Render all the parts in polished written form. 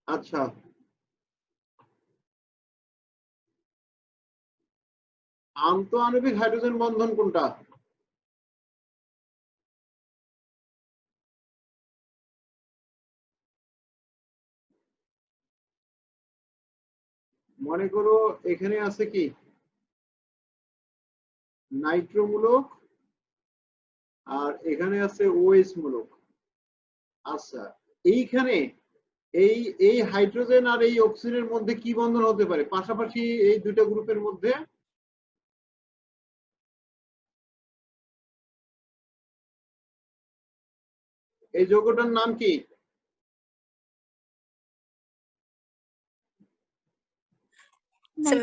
আচ্ছা, আন্তঃআণবিক হাইড্রোজেন বন্ধন কোনটা? মনে করো এখানে আছে কি নাইট্রো মূলক আর এখানে আছে ওএইচ মূলক। আচ্ছা, এইখানে এই এই হাইড্রোজেন আর এই অক্সিজেনের মধ্যে কি বন্ধন হতে পারে পাশাপাশি এই দুটো গ্রুপের মধ্যে? এই যৌগটার নাম কি?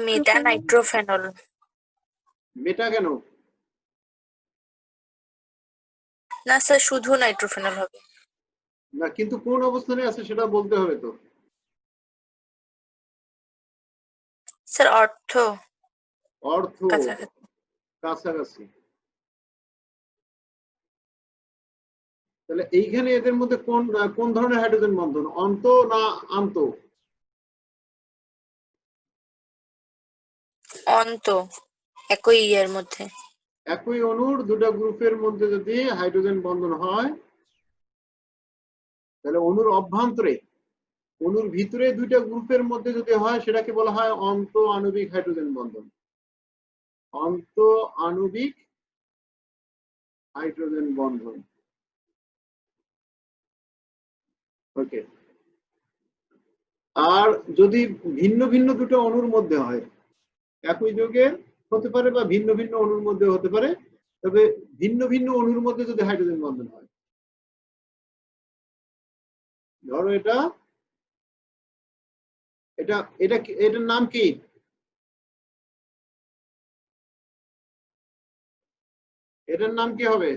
মেটা নাইট্রোফেনল। মেটা কেন? না স্যার, শুধু নাইট্রোফেনল হবে। না, কিন্তু কোন অবস্থানে আছে সেটা বলতে হবে তো। স্যার অর্থ অর্থ কাছাকাছি। কাছাকাছি। তাহলে এইখানে এদের মধ্যে কোন কোন ধরনের হাইড্রোজেন বন্ধন, অন্ত না আন্ত? অন্ত, একই ইয়ের মধ্যে। একই অণুর দুটো গ্রুপের মধ্যে যদি হাইড্রোজেন বন্ধন হয় তাহলে অণুর অভ্যন্তরে, অণুর ভিতরে দুইটা গ্রুপের মধ্যে যদি হয় সেটাকে বলা হয় অন্তঃআণবিক হাইড্রোজেন বন্ধন। অন্তঃআণবিক হাইড্রোজেন বন্ধন। ওকে। আর যদি ভিন্ন ভিন্ন দুটো অণুর মধ্যে হয়, একই যৌগের হতে পারে বা ভিন্ন ভিন্ন অণুর মধ্যে হতে পারে, তবে ভিন্ন ভিন্ন অণুর মধ্যে যদি হাইড্রোজেন বন্ধন হয়, ধরো এটা এটা এটা এটার নাম কি? এটার নাম কি হবে?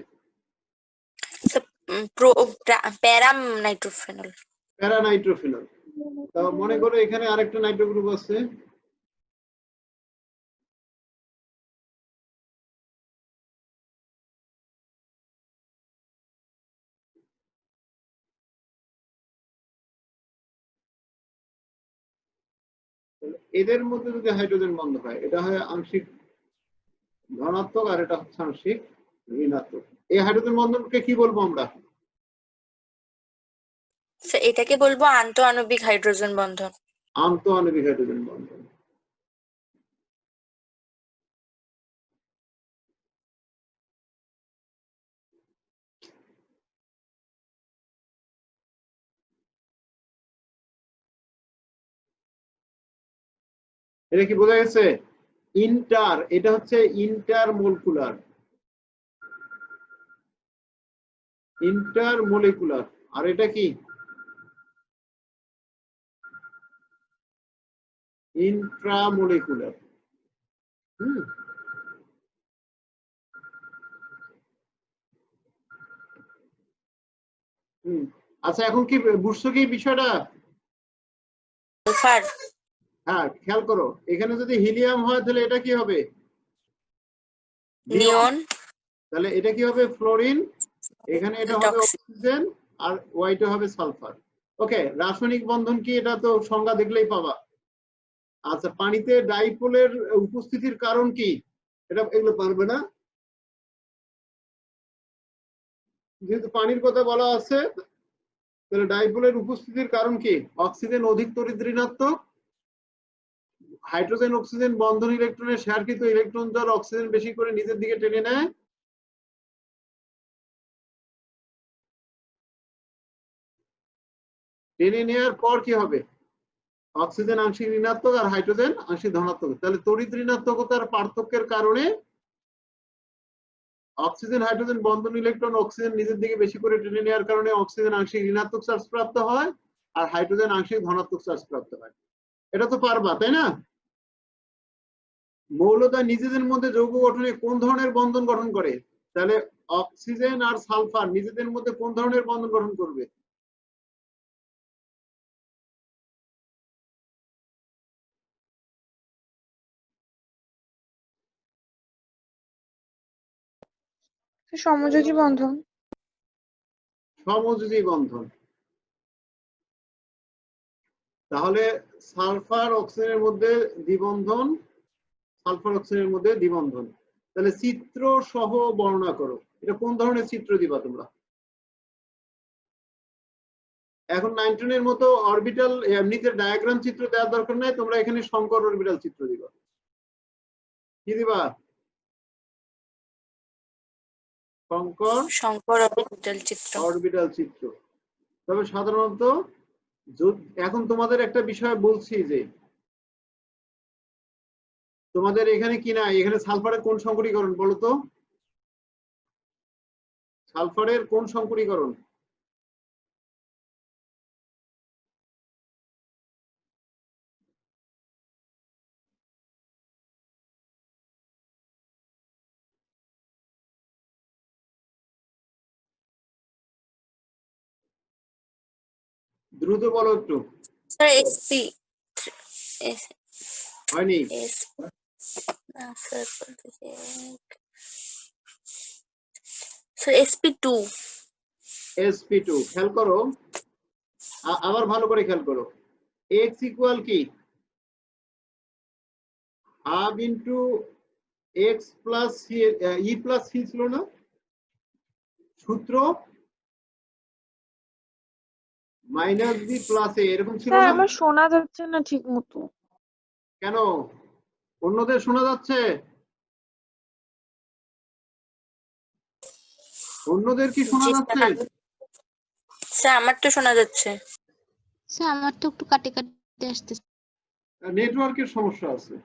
প্যারাম নাইট্রোফেনল। প্যারা নাইট্রোফিনল। তা মনে করো এখানে আরেকটা নাইট্রো গ্রুপ আছে, এদের মধ্যে যদি হাইড্রোজেন বন্ধ হয় এটা হয় আংশিক ধনাত্মক আর এটা হচ্ছে আংশিক ঋণাত্মক। এই হাইড্রোজেন বন্ধনকে কি বলবো আমরা? এটাকে বলবো আন্তঃআণবিক হাইড্রোজেন বন্ধন। আন্তঃআণবিক হাইড্রোজেন বন্ধন। এটা কি বোঝা গেছে? ইন্টার, এটা হচ্ছে ইন্টার মলিকুলার, ইন্টার মলিকুলার। আর এটা কি? ইন্ট্রামলিকুলার। হুম, হুম। আচ্ছা, এখন কি বুঝছো কি বিষয়টা? সালফার। হ্যাঁ, খেয়াল করো, এখানে যদি হিলিয়াম হয় তাহলে এটা কি হবে? নিয়ন। নিয়ন। তাহলে এটা কি হবে? ফ্লোরিন। এখানে এটা হবে অক্সিজেন আর ওয়াইটা হবে সালফার। ওকে, রাসায়নিক বন্ধন কি এটা তো সংজ্ঞা দেখলেই পাবা। আচ্ছা, পানিতে ডাইপোলের উপস্থিতির কারণ কি? এটা এগুলো পারবে না, যেহেতু পানির কথা বলা আছে। তাহলে ডাইপোলের উপস্থিতির কারণ কি? অক্সিজেন অধিক তড়িৎ ঋণাত্মক, হাইড্রোজেন অক্সিজেন বন্ধন ইলেকট্রনের শেয়ারকৃত ইলেকট্রন দ্বারা অক্সিজেন বেশি করে নিজের দিকে টেনে নেয়। টেনে নেওয়ার পর কি হবে? অক্সিজেন আংশিক ঋণাত্মক আর হাইড্রোজেন আংশিক ধনাত্মক। তাহলে তড়িৎ ঋণাত্মকতার পার্থক্যের কারণে অক্সিজেন হাইড্রোজেন বন্ধন ইলেকট্রন অক্সিজেন নিজের দিকে বেশি করে টেনে নেওয়ার কারণে অক্সিজেন আংশিক ঋণাত্মক চার্জ প্রাপ্ত হয় আর হাইড্রোজেন আংশিক ধনাত্মক চার্জ প্রাপ্ত হয়। এটা তো পারবা, তাই না? মৌলটা নিজেদের মধ্যে যৌগ গঠনে কোন ধরনের বন্ধন গঠন করে? তাহলে অক্সিজেন আর সালফার নিজেদের মধ্যে কোন ধরনের বন্ধন গঠন করবে? সমযোজী বন্ধন। সমযোজী বন্ধন। তাহলে সালফার অক্সিজেনের মধ্যে দ্বিবন্ধন, সালফার অক্সিজেনের মধ্যে দ্বিবন্ধন। তাহলে চিত্র সহ বর্ণনা করো। এটা কোন ধরনের চিত্র দিবা তোমরা? এখন নাইট্রোজেনের মতো অরবিটাল এমনিতে ডায়াগ্রাম চিত্র দেওয়ার দরকার নাই, তোমরা এখানে সংকর অরবিটাল চিত্র দিবা। কি দিবা? সংকর অরবিটাল চিত্র। অরবিটাল চিত্র। তবে সাধারণত এখন তোমাদের একটা বিষয় বলছি যে তোমাদের এখানে কি না, এখানে সালফারের কোন সংকরীকরণ বলো তো? সালফারের কোন সংকরীকরণ? দ্রুত বলো একটু। স্যার এসপি হয়নি? Sir sp2। sp2 খেয়াল করো, আবার ভালো করে খেয়াল করো। x ইকুয়াল কি half into x plus C, E plus C ছিল না সূত্র? মাইনাস বি প্লাস এ এরকম ছিল স্যার না? আমার শোনা যাচ্ছে না ঠিক মতো। কেন? অন্যদের শোনা যাচ্ছে? অন্যদের কি শোনা যাচ্ছে? স্যার আমার তো শোনা যাচ্ছে। স্যার আমার তো একটু কাটে কাটে আসতেছে। নেটওয়ার্কের সমস্যা আছে।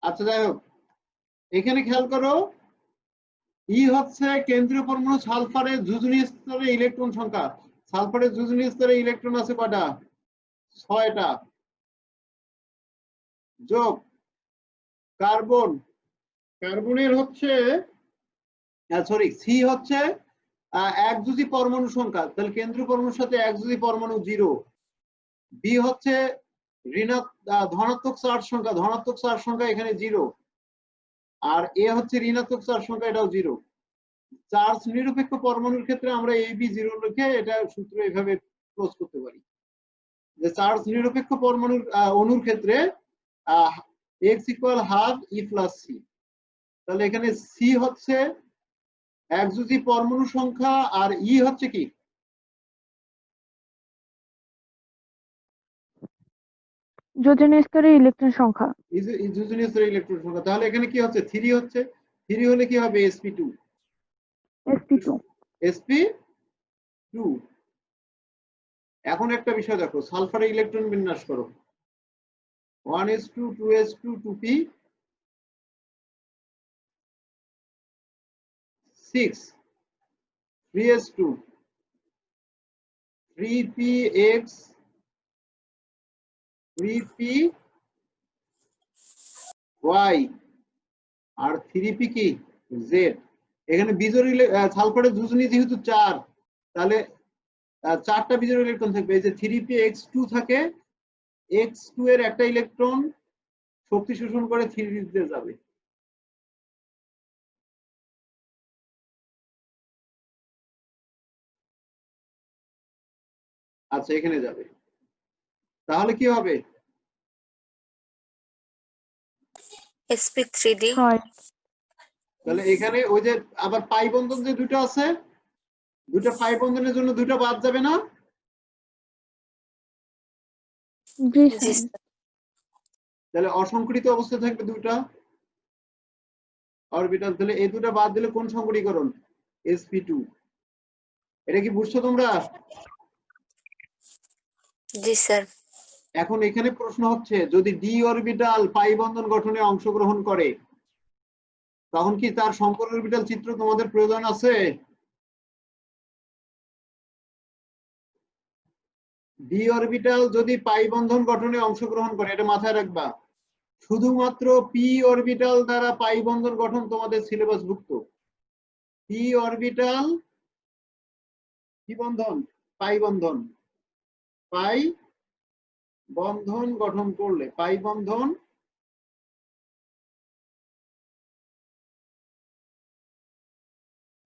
আচ্ছা যাই হোক, এখানে খেয়াল করো, ই হচ্ছে কেন্দ্রীয় পরমাণু সালফারের যোজনী স্তরে ইলেকট্রন সংখ্যা। সালফারের যোজনী স্তরে ইলেকট্রন আছে কয়টা? 6টা। যোগ কার্বন, কার্বনের হচ্ছে সরি সি হচ্ছে একযোজী পরমাণু সংখ্যা, তাহলে কেন্দ্রীয় পরমাণুর সাথে একযোজী পরমাণু 0। বি হচ্ছে ধনাত্মক চার্জ সংখ্যা, ধনাত্মক চার্জ সংখ্যা এখানে 0। আর এ হচ্ছে ঋণাত্মক চার্জ সংখ্যা, এটাও 0। চার্জ নিরপেক্ষ পরমাণুর ক্ষেত্রে আমরা এ বি 0 লিখে এটা সূত্র এভাবে ক্লোজ করতে পারি যে চার্জ নিরপেক্ষ পরমাণুর অণুর ক্ষেত্রে x ইকুয়াল হাফ ই প্লাস সি। তাহলে এখানে সি হচ্ছে একযোজী পরমাণু সংখ্যা আর ই হচ্ছে কি? যোজনী স্তরে ইলেকট্রন সংখ্যা। যোজনী স্তরে ইলেকট্রন সংখ্যা। তাহলে এখানে কি হচ্ছে? 3 হচ্ছে। 3 হলে কি হবে? sp2। sp2। sp2। এখন একটা বিষয় দেখো, সালফারের ইলেকট্রন বিন্যাস করো। 1s2 2s2 2p 6 3s2 3px 3py আর 3p কি z। এখানে বিজোড় সালফারের যোজনী যেহেতু 4, তাহলে 4টা বিজোড় ইলেকট্রন থাকবে। এই যে 3px2 থাকে, x2 এর একটা ইলেকট্রন শক্তি শোষণ করে 3 তে যাবে। আচ্ছা এখানে যাবে, তাহলে কি হবে? sp3d। তাহলে এখানে ওই যে আবার পাই বন্ধন যে দুটো আছে, দুটো পাই বন্ধনের জন্য দুটো বাদ যাবে না? জি জি স্যার। তাহলে অসংকৃত অবস্থায় থাকবে দুটা অরবিটাল। তাহলে এই দুটো বাদ দিলে কোন সংকরীকরণ? sp2। এটা কি বুঝছো তোমরা? জি স্যার। এখন এখানে প্রশ্ন হচ্ছে, যদি ডি অরবিটাল পাই বন্ধন গঠনে অংশগ্রহণ করে তখন কি তার সংকর অরবিটাল চিত্র তোমাদের প্রয়োজন আছে? ডি অরবিটাল যদি পাই বন্ধন গঠনে অংশগ্রহণ করে, এটা মাথায় রাখবা, শুধুমাত্র পি অরবিটাল দ্বারা পাই বন্ধন গঠন তোমাদের সিলেবাসভুক্ত। পি অরবিটাল কি বন্ধন? পাই বন্ধন। পাই বন্ধন গঠন করলে, পাই বন্ধন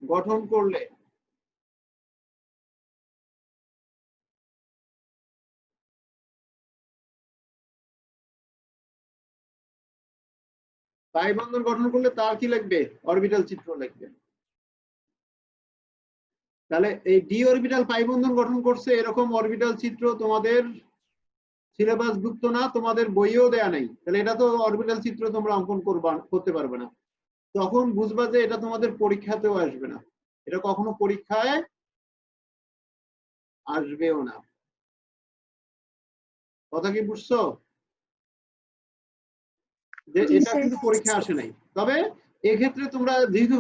গঠন করলে পাই বন্ধন গঠন করলে তার কি লাগবে? অরবিটাল চিত্র লাগবে। তাহলে এই ডি অরবিটাল পাই বন্ধন গঠন করছে এরকম অরবিটাল চিত্র তোমাদের সিলেবাস যুক্ত না, তোমাদের বইয়েও দেয়া নাই। তাহলে এটা তো অরবিটাল চিত্র তোমরা অঙ্কন করতে পারবে না। তখন বুঝবা যে এটা তোমাদের পরীক্ষাতেও আসবে না, এটা কখনো পরীক্ষায় আসবেও না। কথা কি বুঝছো? যে জি এটা স্যার। কিন্তু পরীক্ষা আসে নাই। তবে এক্ষেত্রে তোমরা যেহেতু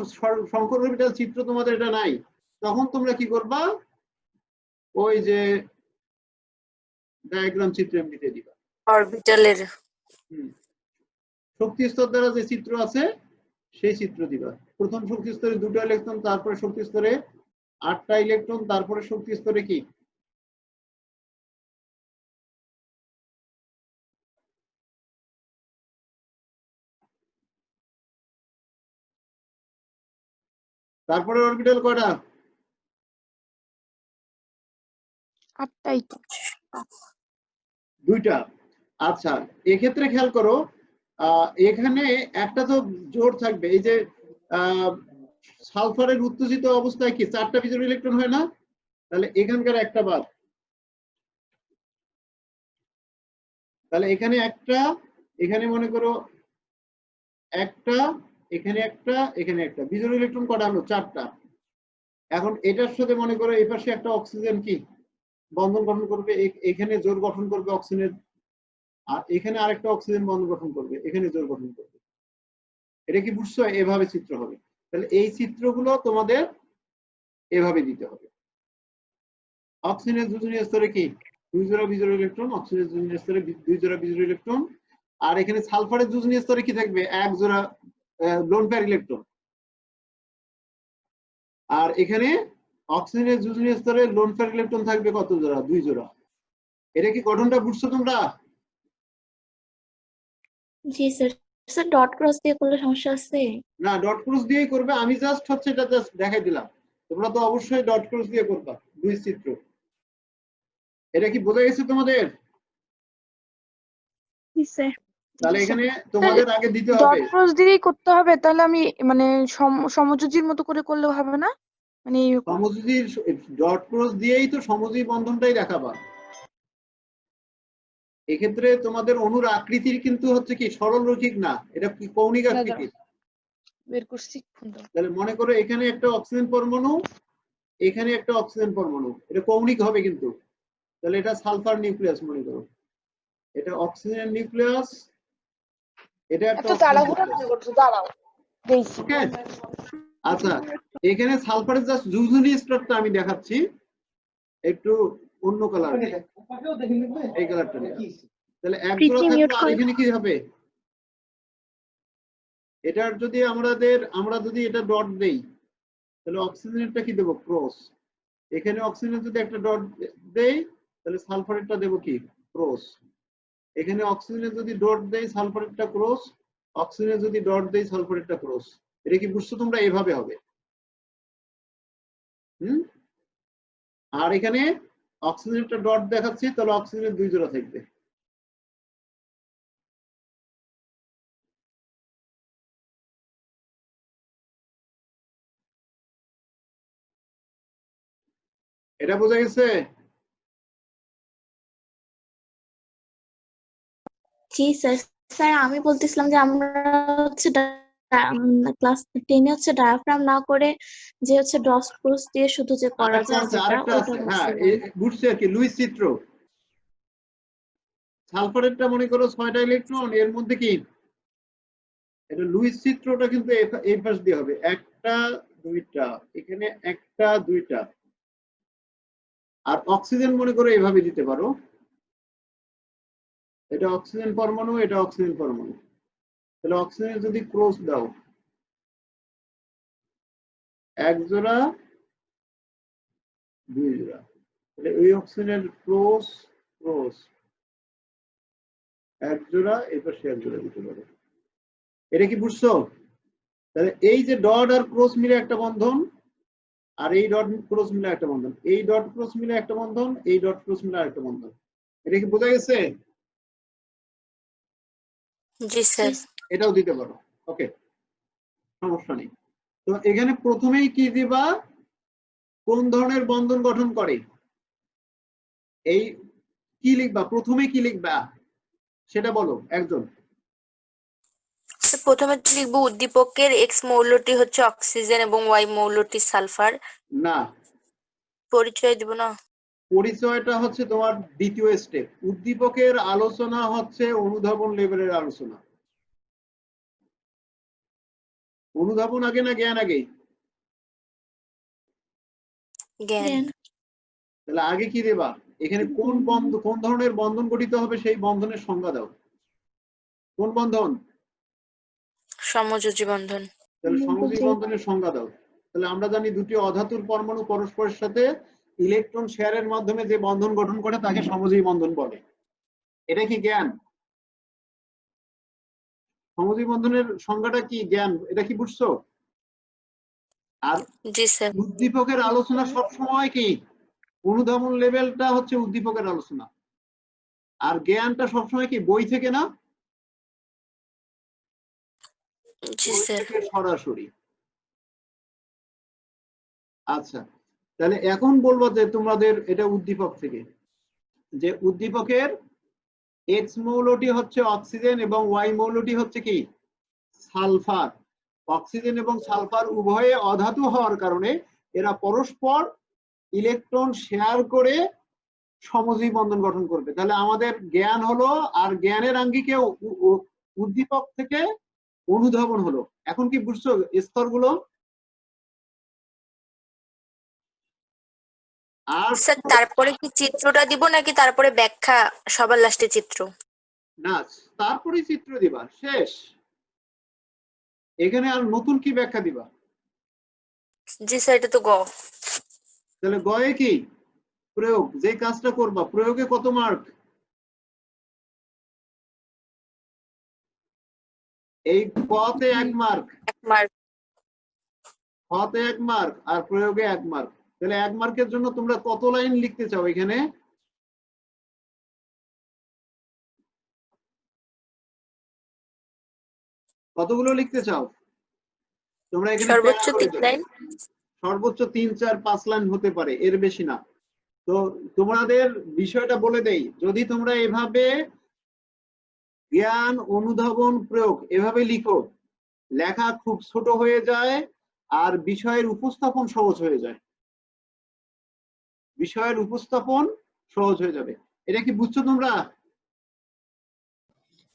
শঙ্কর অরবিটাল চিত্র তোমাদের এটা নাই, তখন তোমরা কি করবা? ওই যে ডায়াগ্রাম চিত্র এমনিতে দিবা। অরবিটালের শক্তি স্তর দ্বারা যে চিত্র আছে সেই চিত্র দিবা। প্রথম শক্তি স্তরে 2টা ইলেকট্রন, তারপরে শক্তি স্তরে 8টা ইলেকট্রন, তারপরে শক্তি স্তরে কি তারপরে অরবিটাল কয়টা? 8টাই তো। 2টা। আচ্ছা, এক্ষেত্রে খেয়াল করো এখানে একটা তো জোড় থাকবে। এই যে সালফারের উত্তেজিত অবস্থায় কি 4টা বিজোড় ইলেকট্রন হয় না? তাহলে এখানকার একটা বাদ। তাহলে এখানে একটা, এখানে মনে করো একটা, এখানে একটা, এখানে একটা। বিজোড় ইলেকট্রন কটা হলো? 4টা। এখন এটার সাথে মনে করো এই পাশে একটা অক্সিজেন কি বন্ধন গঠন করবে, এখানে জোড় গঠন করবে অক্সিজেনের, আর এখানে আরেকটা অক্সিজেন বন্ধন গঠন করবে, এখানে জোড় গঠন করবে। এটা কি বুঝছো? এভাবে চিত্র হবে। তাহলে এই চিত্রগুলো তোমাদের এভাবে দিতে হবে। অক্সিজেনের যোজনীয় স্তরে কি 2 জোড়া বিজোড় ইলেকট্রন, অক্সিজেনের যোজনীয় স্তরে 2 জোড়া বিজোড় ইলেকট্রন, আর এখানে সালফারের যোজনীয় স্তরে কি থাকবে? 1 জোড়া লোন পেয়ার ইলেকট্রন। আর এখানে অক্সিজেনের যোজনীয় স্তরে লোন পেয়ার ইলেকট্রন থাকবে কত জোড়া? 2 জোড়া। এটা কি গঠনটা বুঝছো তোমরা? জি স্যার। স্যার ডট ক্রস দিয়ে করলে সমস্যা আছে? না, ডট ক্রস দিয়েই করবে। আমি জাস্ট হচ্ছে এটা জাস্ট দেখাই দিলাম। তোমরা তো অবশ্যই ডট ক্রস দিয়ে করবা দুই চিত্র। এটা কি বোঝা গেছে তোমাদের? জি স্যার। তাহলে এখানে তোমাদের আগে দিতে হবে। ডট ক্রস দিয়েই করতে হবে? তাহলে আমি মানে সমযোজীর মতো করে করলেও হবে না? মানে এরকম। সমযোজীর ডট ক্রস দিয়েই তো সমযোজী বন্ধনটাই দেখাবা। এক্ষেত্রে তোমাদের অণুর আকৃতির কিন্তু হচ্ছে কি সরল রৈখিক না, এটা কি কৌণিক আকৃতি। বের করছি। তাহলে মনে করো এখানে একটা অক্সিজেন পরমাণু, এখানে একটা অক্সিজেন পরমাণু, এটা কৌণিক হবে কিন্তু। তাহলে এটা সালফার নিউক্লিয়াস মনে করো, এটা অক্সিজেন নিউক্লিয়াস, এটা একটা অক্সিজেন নিউক্লিয়াস। দাঁড়াও দেখছি। ওকে, আচ্ছা এখানে সালফারের জাস্ট যোজনী স্তরটা আমি দেখাচ্ছি একটু অন্য কালার, এই কালারটা নিয়ে। তাহলে এক জোড়া থাকলো, আর এখানে কি হবে? এটার যদি আমরা যদি এটা ডট দেই, তাহলে অক্সিজেনটা কি দেবো? ক্রস। এখানে অক্সিজেন যদি একটা ডট দেই, তাহলে সালফারেরটা দেবো কি? ক্রস। এখানে অক্সিজেনের যদি ডট দেই, সালফারেরটা ক্রস। অক্সিজেনের যদি ডট দেই, সালফারেরটা ক্রস। এটা কি বুঝছো তোমরা? এভাবে হবে। আর এখানে অক্সিজেনটা ডট দেখাচ্ছি, তাহলে অক্সিজেনের 2 জোড়া থাকবে। এটা বোঝা গেছে? জি স্যার। স্যার আমি বলতেছিলাম যে আমরা হচ্ছে ক্লাস 10 এ হচ্ছে ডায়াফ্রাম না করে যে হচ্ছে ডট ক্রস দিয়ে শুধু যে করা যায় যেটা, আরেকটা ওটা আছে, হ্যাঁ বলছিলাম। বুঝছি আর কি, লুইস চিত্র। সালফারেরটা মনে করো 6টা ইলেকট্রন, এর মধ্যে কি এটা লুইস চিত্রটা কিন্তু এই পাশ দিয়ে হবে, একটা দুইটা, এখানে একটা দুইটা। আর অক্সিজেন মনে করো এভাবে দিতে পারো, এটা অক্সিজেন পরমাণু, এটা অক্সিজেন পরমাণু। তাহলে অক্সিজেন যদি ক্রস দাও, 1 জোড়া 2 জোড়া, তাহলে ওই অক্সিজেনের ক্রস ক্রস 1 জোড়া, এই পাশে 1 জোড়া দিতে পারো। এটা কি বুঝছো? তাহলে এই যে ডট আর ক্রস মিলে একটা বন্ধন, আর এই ডট ক্রস মিলে একটা বন্ধন, এই ডট ক্রস মিলে একটা বন্ধন, এই ডট ক্রস মিলে আরেকটা বন্ধন। এটা কি বোঝা গেছে? জি স্যার। এটাও দিতে পারো। ওকে, সমস্যা নেই। তো এখানে প্রথমেই কি দিবা, কোন ধরনের বন্ধন গঠন করে, এই কি লিখবা, প্রথমে কি লিখবা সেটা বলো একজন। প্রথমে লিখবো উদ্দীপকের এক্স মৌলটি হচ্ছে অক্সিজেন এবং ওয়াই মৌলটি সালফার। না, পরিচয় দিব না? পরিচয়টা হচ্ছে তোমার দ্বিতীয় স্টেপ। উদ্দীপকের আলোচনা হচ্ছে অনুধাবন লেভেলের আলোচনা। অনুধাবন আগে না জ্ঞান আগে? জ্ঞান। তাহলে আগে কি দেবা, এখানে কোন বন্ধন, কোন ধরনের বন্ধন গঠিত হবে সেই বন্ধনের সংজ্ঞা দাও। কোন বন্ধন? সমযোজী বন্ধন। তাহলে সমযোজী বন্ধনের সংজ্ঞা দাও। তাহলে আমরা জানি দুটি অধাতুর পরমাণু পরস্পরের সাথে ইলেকট্রন শেয়ারের মাধ্যমে যে বন্ধন গঠন করে তাকে সমযোজী বন্ধন বলে। এটা কি জ্ঞান? সমযোজী বন্ধনের সংজ্ঞাটা কি জ্ঞান, এটা কি বুঝছো? আর জি স্যার। উদ্দীপকের আলোচনা সব সময় কি, অনুধাবন লেভেলটা হচ্ছে উদ্দীপকের আলোচনা, আর জ্ঞানটা সবসময় কি বই থেকে না, জি বই স্যার। থেকে সরাসরি। আচ্ছা, তাহলে এখন বলবো যে তোমাদের এটা উদ্দীপক থেকে, যে উদ্দীপকের এক্স মৌলটি হচ্ছে অক্সিজেন এবং ওয়াই মৌলটি হচ্ছে কি সালফার। অক্সিজেন এবং সালফার উভয়ে অধাতু হওয়ার কারণে এরা পরস্পর ইলেকট্রন শেয়ার করে সমযোজী বন্ধন গঠন করবে। তাহলে আমাদের জ্ঞান হলো, আর জ্ঞানের আঙ্গিকে উদ্দীপক থেকে অনুধাবন হলো। এখন কি বুঝছো স্তরগুলো? আর স্যার তারপরে কি চিত্রটা দিব নাকি তারপরে ব্যাখ্যা সবার লাস্টে চিত্র? না, তারপরে চিত্র দিবা, শেষ। এখানে আর নতুন কি ব্যাখ্যা দিবা? জি স্যার, এটা তো গ। তাহলে গয়ে কি প্রয়োগ, যে কাজটা করবা প্রয়োগে কত মার্ক? এই কতে 1 মার্ক, 1 মার্ক। খতে 1 মার্ক, আর প্রয়োগে 1 মার্ক। তাহলে 1 মার্কের জন্য তোমরা কত লাইন লিখতে চাও এখানে? কতগুলো লিখতে চাও তোমরা এখানে? সর্বোচ্চ প্যারা করে 3 দেবে। লাইন। সর্বোচ্চ 3, 4, 5 লাইন হতে পারে, এর বেশি না। তো তোমাদের বিষয়টা বলে দেই, যদি তোমরা এভাবে জ্ঞান অনুধাবন প্রয়োগ এভাবে লিখো, লেখা খুব ছোট হয়ে যায় আর বিষয়ের উপস্থাপন সহজ হয়ে যায়। বিষয়ের উপস্থাপন সহজ হয়ে যাবে। এটা কি বুঝছো তোমরা?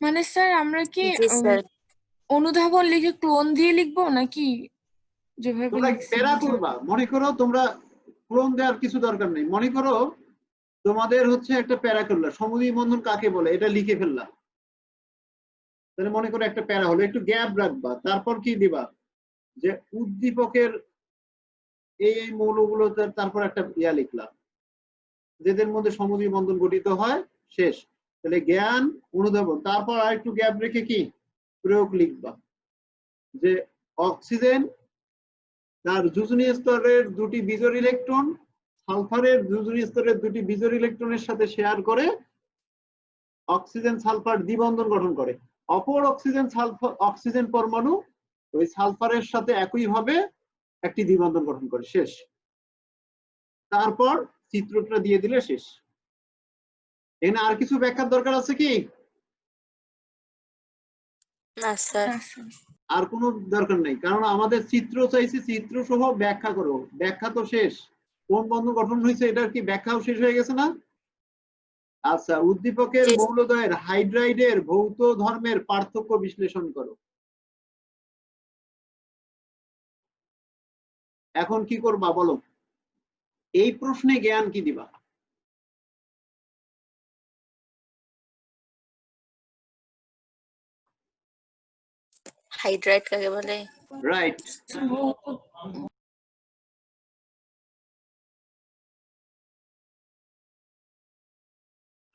মানে স্যার আমরা কি জি স্যার। অনুধাবন লিখে ক্লোন দিয়ে লিখবো নাকি যেভাবে তোমরা লিখছি প্যারা বুঝলাম? করবা, মনে করো তোমরা ক্লোন দেওয়ার কিছু দরকার নেই। মনে করো তোমাদের হচ্ছে একটা প্যারা করলা, সমযোজী বন্ধন কাকে বলে এটা লিখে ফেললা। তাহলে মনে করো একটা প্যারা হলো, একটু গ্যাপ রাখবা, তারপর কি দিবা, যে উদ্দীপকের এই মৌলগুলো, তারপর একটা ইয়া লিখলা যেদের মধ্যে সমযোজী বন্ধন গঠিত হয়, শেষ। তাহলে জ্ঞান অনুধাবন, তারপর আর একটু গ্যাপ রেখে কি প্রয়োগ লিখবা, যে অক্সিজেন তার যোজনী স্তরের দুটি বিজোড় ইলেকট্রন সালফারের যোজনী স্তরের দুটি বিজোড় ইলেকট্রনের সাথে শেয়ার করে অক্সিজেন সালফার দ্বিবন্ধন গঠন করে। অপর অক্সিজেন সালফার অক্সিজেন পরমাণু ওই সালফারের সাথে একইভাবে একটি দ্বিবন্ধন গঠন করে, শেষ। তারপর চিত্রটা দিয়ে দিলে শেষ। এখানে আর কিছু ব্যাখ্যার দরকার আছে কি? না স্যার। আর কোনো দরকার নেই, কারণ আমাদের চিত্র চাইছে, চিত্র সহ ব্যাখ্যা করো। ব্যাখ্যা তো শেষ, কোন বন্ধন গঠন হয়েছে এটার কি ব্যাখ্যাও শেষ হয়ে গেছে না? আচ্ছা, উদ্দীপকের মৌলদ্বয়ের হাইড্রাইডের ভৌত ধর্মের পার্থক্য বিশ্লেষণ করো। এখন কি করবা বলো, এই প্রশ্নে জ্ঞান কি দিবা? হাইড্রাইট কাকে বলে? রাইট।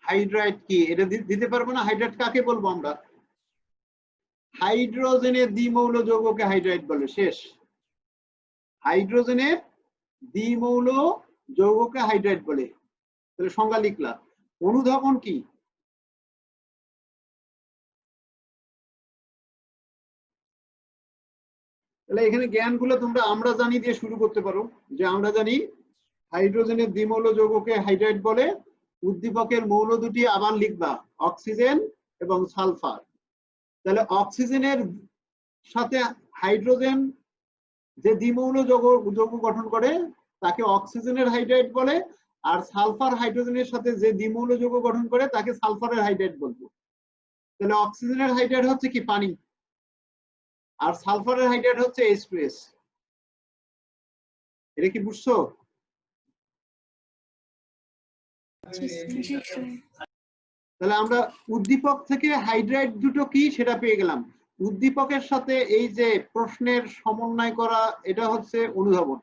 হাইড্রাইট কি এটা দিতে পারবো না? হাইড্রাইট কাকে বলবো আমরা? হাইড্রোজেনের দ্বিমৌল যৌগকে হাইড্রাইট বলে, শেষ। হাইড্রোজেনের দ্বিমৌল যৌগকে হাইড্রাইট বলে। তাহলে সংজ্ঞা লিখলা। অনুধাবন কি? তাহলে এখানে জ্ঞানগুলো তোমরা আমরা জানি দিয়ে শুরু করতে পারো, যে আমরা জানি হাইড্রোজেনের দ্বিমৌল যৌগকে হাইড্রাইড বলে। উদ্দীপকের মৌল দুটি আবার লিখবা, অক্সিজেন এবং সালফার। তাহলে অক্সিজেনের সাথে হাইড্রোজেন যে দ্বিমৌল যৌগ গঠন করে তাকে অক্সিজেনের হাইড্রাইড বলে, আর সালফার হাইড্রোজেনের সাথে যে দ্বিমৌল যৌগ গঠন করে তাকে সালফারের হাইড্রাইড বলবো। তাহলে অক্সিজেনের হাইড্রাইড হচ্ছে কি পানি, আর সালফারের হাইড্রাইড হচ্ছে H2S। এটা কি বুঝছো? তাহলে আমরা উদ্দীপক থেকে হাইড্রাইড দুটো কি সেটা পেয়ে গেলাম। উদ্দীপকের সাথে এই যে প্রশ্নের সমন্বয় করা, এটা হচ্ছে অনুধাবন।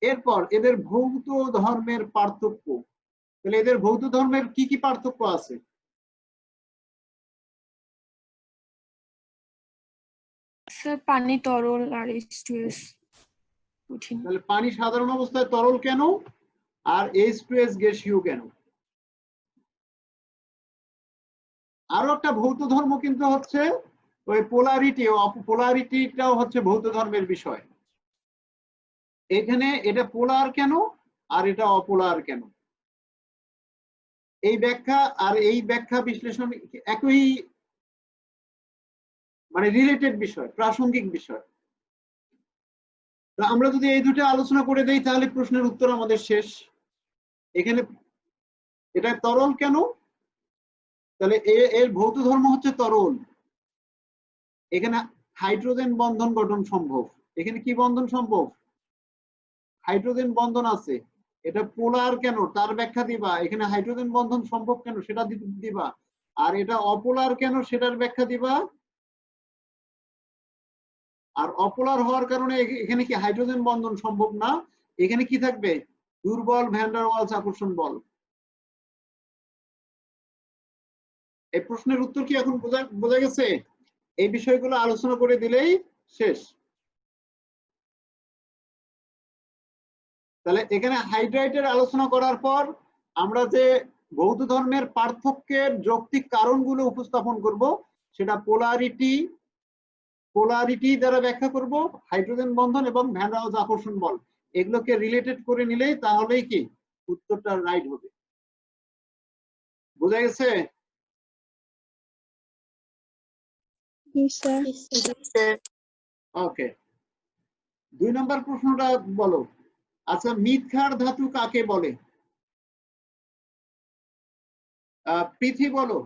এরপর এদের ভৌত ধর্মের পার্থক্য। তাহলে এদের ভৌত ধর্মের কি কি পার্থক্য আছে? স্যার পানি তরল আর H2S কঠিন। তাহলে পানি সাধারণ অবস্থায় তরল কেন, আর H2S গ্যাসীয় কেন? আরো একটা ভৌত ধর্ম কিন্তু হচ্ছে ওই পোলারিটি। পোলারিটিটাও হচ্ছে ভৌত ধর্মের বিষয়। এখানে এটা পোলার কেন আর এটা অপোলার কেন, এই ব্যাখ্যা আর এই ব্যাখ্যা বিশ্লেষণ একই, মানে রিলেটেড বিষয়, প্রাসঙ্গিক বিষয়। আমরা যদি এই দুটো আলোচনা করে দেই তাহলে প্রশ্নের উত্তর আমাদের শেষ। এখানে এটা তরল কেন, তাহলে এর ভৌত ধর্ম হচ্ছে তরল। এখানে হাইড্রোজেন বন্ধন গঠন সম্ভব। এখানে কি বন্ধন সম্ভব? হাইড্রোজেন বন্ধন আছে। এটা পোলার কেন তার ব্যাখ্যা দিবা, এখানে হাইড্রোজেন বন্ধন সম্ভব কেন সেটা দিবা, আর এটা অপোলার কেন সেটার ব্যাখ্যা দিবা। আর অপোলার হওয়ার কারণে এখানে কি হাইড্রোজেন বন্ধন সম্ভব না, এখানে কি থাকবে? দুর্বল ভ্যান ডার ওয়ালস আকর্ষণ বল। এই প্রশ্নের উত্তর কি এখন বোঝা গেছে? এই বিষয়গুলো আলোচনা করে দিলেই শেষ। তাহলে এখানে হাইড্রাইটের আলোচনা করার পর আমরা যে ভৌত ধর্মের পার্থক্যের যৌক্তিক কারণগুলো উপস্থাপন করব, সেটা পোলারিটি দ্বারা ব্যাখ্যা করব, হাইড্রোজেন বন্ধন এবং ভ্যান ডার ওয়ালস আকর্ষণ বল। এগুলোকে রিলেটেড করে নিলেই তাহলেই কি উত্তরটা রাইট হবে। বোঝা গেছে? স্যার ওকে, 2 নম্বর প্রশ্নটা বলো। আচ্ছা, মৃৎক্ষার ধাতু কাকে বলে? পৃথি বলো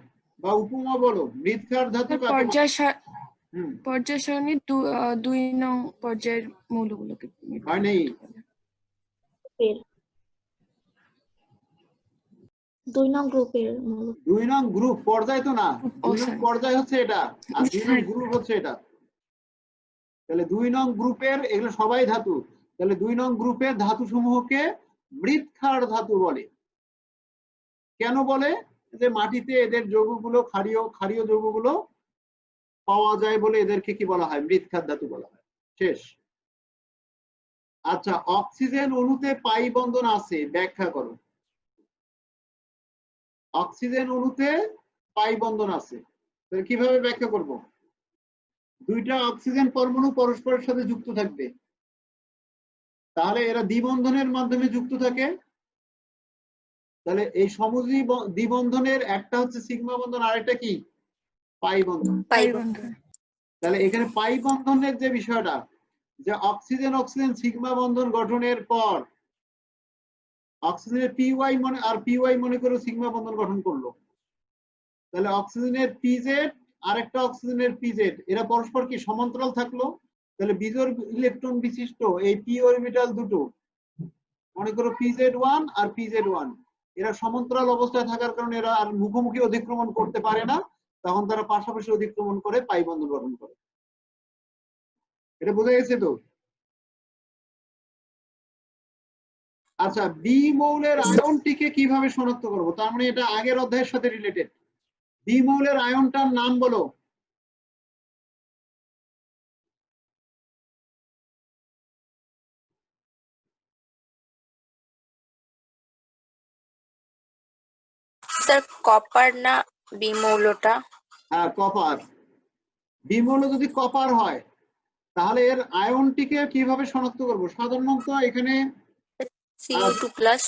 বা উপমা বলো, মৃৎক্ষার ধাতু কাকে বলে? পর্যায় সারণী 2 নং পর্যায়ের মৌলগুলোকে হয় নাই। 2 নং গ্রুপের মৌল। 2 নং গ্রুপ পর্যায় তো না, 2 নং পর্যায় হচ্ছে এটা, আর 2 নং গ্রুপ হচ্ছে এটা। তাহলে 2 নং গ্রুপের এগুলো সবাই ধাতু। তাহলে 2 নং গ্রুপের ধাতু সমূহকে মৃৎক্ষার ধাতু বলে। কেন বলে? যে মাটিতে এদের যৌগগুলো ক্ষারীয় যৌগগুলো পাওয়া যায় বলে এদেরকে কি বলা হয়? মৃৎক্ষার ধাতু বলা হয়। শেষ। আচ্ছা, অক্সিজেন অণুতে পাই বন্ধন আছে, ব্যাখ্যা করো। অক্সিজেন অণুতে পাই বন্ধন আছে, তাহলে কিভাবে ব্যাখ্যা করব? 2টা অক্সিজেন পরমাণু পরস্পরের সাথে যুক্ত থাকবে, তাহলে এরা দ্বিবন্ধনের মাধ্যমে যুক্ত থাকে। তাহলে এই সমযোজী দ্বিবন্ধনের একটা হচ্ছে সিগমা বন্ধন, আরেকটা কি পাই বন্ধন। তাহলে এখানে পাই বন্ধনের যে বিষয়টা, যে অক্সিজেন সিগমা বন্ধন গঠনের পর অক্সিজেনের পিওয়াই মনে করে সিগমা বন্ধন গঠন করলো। তাহলে অক্সিজেনের পিজেড আরেকটা অক্সিজেনের পিজেড, এরা পরস্পর কি সমান্তরাল থাকলো। তাহলে বিজোড় ইলেকট্রন বিশিষ্ট এই পি অরবিটাল দুটো, মনে করো PZ1 আর PZ1, এরা সমান্তরাল অবস্থায় থাকার কারণে এরা আর মুখোমুখি অধিক্রমণ করতে পারে না, তখন তারা পাশাপাশি অধিক্রমণ করে পাই বন্ধন গঠন করে। এটা বোঝা গেছে তো? আচ্ছা, বি মৌলের আয়নটিকে কিভাবে শনাক্ত করব? তার মানে এটা আগের অধ্যায়ের সাথে রিলেটেড। বি মৌলের আয়নটার নাম বলো। স্যার কপার না বি মৌলটা? হ্যাঁ, কপার। বি মৌল যদি কপার হয় তাহলে এর আয়নটিকে কিভাবে শনাক্ত করব? সাধারণত এখানে Cu2+।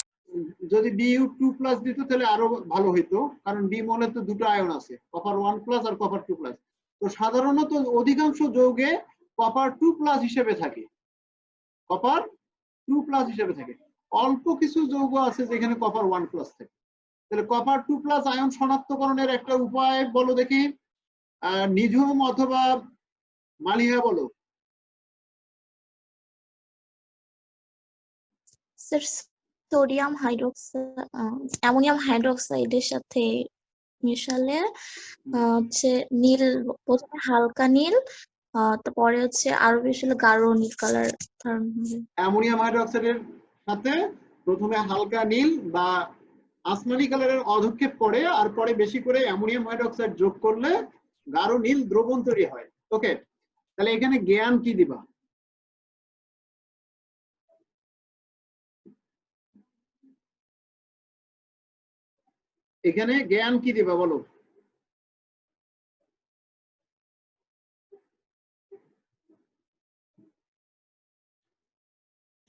যদি Bu2+ দিত তাহলে আরো ভালো হইতো, কারণ বি মৌলের তো দুটো আয়ন আছে, copper 1+ আর copper 2+। তো সাধারণত অধিকাংশ যৌগে copper 2+ হিসেবে থাকে, copper 2+ হিসেবে থাকে। অল্প কিছু যৌগ আছে যেখানে copper 1+ থাকে। তাহলে copper 2+ আয়ন শনাক্তকরণের একটা উপায় বলো দেখি, নিঝুম অথবা মালিহা বলো। স্যার সোডিয়াম হাইড্রোক্সাইড অ্যামোনিয়াম হাইড্রোক্সাইডের সাথে মেশালে হচ্ছে নীল, প্রথমে হালকা নীল, তারপরে হচ্ছে আরো বেশি হলে গাঢ় নীল কালার ধারণ হবে। অ্যামোনিয়াম হাইড্রোক্সাইডের সাথে প্রথমে হালকা নীল বা আসমানি কালারের অধক্ষেপ করে, আর পরে বেশি করে অ্যামোনিয়াম হাইড্রোক্সাইড যোগ করলে গাঢ় নীল দ্রবণ তৈরি হয়। ওকে, তাহলে এখানে জ্ঞান কি দিবা? এখানে জ্ঞান কি দিবা বলো?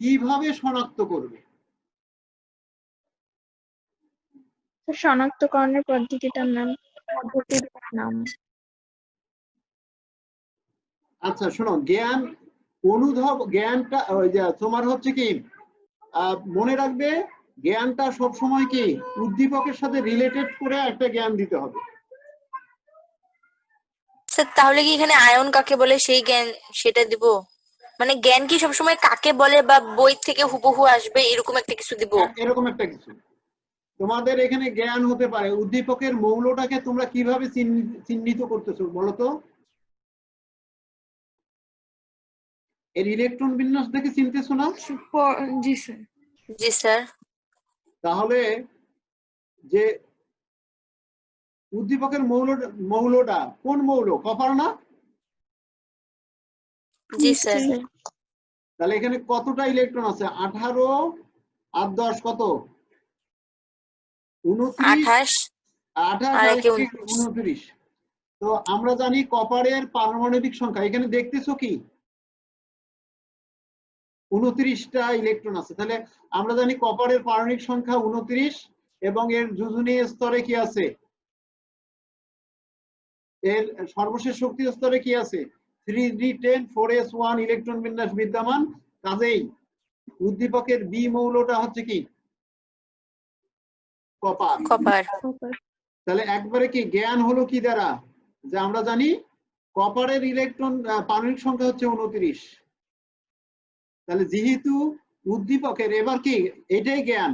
কিভাবে শনাক্ত করবে? শনাক্তকরণের পদ্ধতিটার নাম, পদ্ধতির নাম। আচ্ছা শোনো, জ্ঞান জ্ঞানটা ওই যে তোমার হচ্ছে কি, মনে রাখবে জ্ঞানটা সব সময় কি উদ্দীপকের সাথে রিলেটেড করে একটা জ্ঞান দিতে হবে। স্যার তাহলে কি এখানে আয়ন কাকে বলে সেই জ্ঞান সেটা দিব? মানে জ্ঞান কি সবসময় কাকে বলে বা বই থেকে হুবহু আসবে এরকম একটা কিছু দিব? এরকম একটা কিছু তোমাদের এখানে জ্ঞান হতে পারে। উদ্দীপকের মৌলটাকে তোমরা কিভাবে চিহ্নিত করতেছো বলো তো? এর ইলেকট্রন বিন্যাস দেখে চিনতেছো না? জি স্যার। জি স্যার। তাহলে যে উদ্দীপকের মৌলটা কোন মৌল? কপার না? জি স্যার। তাহলে এখানে কতটা ইলেকট্রন আছে? 18 আর 10 কত? 29। 28 আর 29। তো আমরা জানি কপারের পারমাণবিক সংখ্যা, এখানে দেখতেছো কি 29টা ইলেকট্রন আছে। তাহলে আমরা জানি কপারের পারমাণবিক সংখ্যা 29 এবং এর যোজনী স্তরে কি আছে, এর সর্বশেষ শক্তি স্তরে কি আছে? 3d10 4s1 ইলেকট্রন বিন্যাস বিদ্যমান। কাজেই উদ্দীপকের বি মৌলটা হচ্ছে কি কপার। তাহলে একবারে কি জ্ঞান হলো কি দ্বারা, যে আমরা জানি কপারের ইলেকট্রন পারমাণবিক সংখ্যা হচ্ছে 29। তাহলে যেহেতু উদ্দীপকের, এবার কি এটাই জ্ঞান,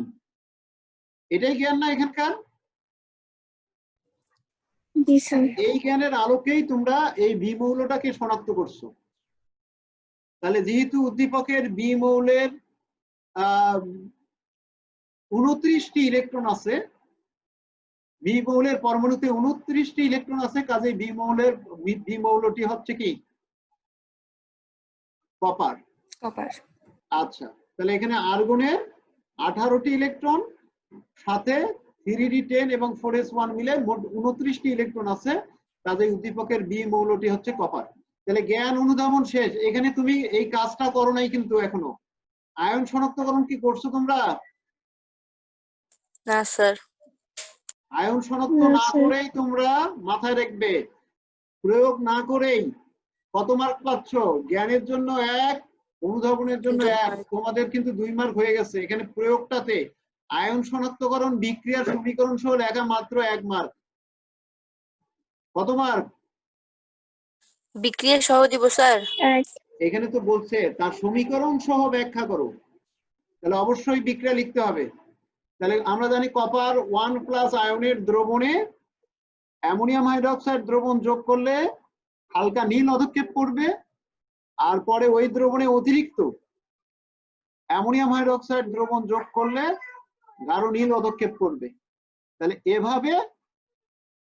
এটাই জ্ঞান না এখানকার? এই জ্ঞানের আলোকেই তোমরা এই বি মৌলটাকে শনাক্ত করছো। তাহলে যেহেতু উদ্দীপকের বি মৌলের 29টি ইলেকট্রন আছে, বি মৌলের পরমাণুতে 29টি ইলেকট্রন আছে, কাজে বি মৌলটি হচ্ছে কি কপার। আচ্ছা, তাহলে এখানে আর্গনের 18টি ইলেকট্রন সাথে 3d10 এবং 4s1 মিলে মোট 29টি ইলেকট্রন আছে, কাজে উদ্দীপকের বি মৌলটি হচ্ছে কপার। তাহলে জ্ঞান অনুধাবন শেষ। এখানে তুমি এই কাজটা করো নাই কিন্তু এখনো। আয়ন শনাক্তকরণ কি করছো তোমরা? না স্যার। আয়ন শনাক্ত না করেই তোমরা মাথায় রাখবে, প্রয়োগ না করেই কত মার্ক পাচ্ছ? জ্ঞানের জন্য 1, অনুধাবনের জন্য 1, তোমাদের কিন্তু 2 মার্ক হয়ে গেছে। এখানে প্রয়োগটাতে আয়ন শনাক্তকরণ বিক্রিয়ার সমীকরণ সহ লেখা মাত্র 1 মার্ক। কত মার্ক? বিক্রিয়া সহ দিব স্যার। এখানে তো বলছে তার সমীকরণ সহ ব্যাখ্যা করো, তাহলে অবশ্যই বিক্রিয়া লিখতে হবে। তাহলে আমরা জানি কপার 1+ আয়নের দ্রবণে অ্যামোনিয়াম হাইড্রোক্সাইড দ্রবণ যোগ করলে হালকা নীল অধক্ষেপ করবে, আর পরে ওই দ্রবণে অতিরিক্ত অ্যামোনিয়াম হাইড্রোক্সাইড দ্রবণ যোগ করলে গাঢ় নীল অধক্ষেপ করবে। তাহলে এভাবে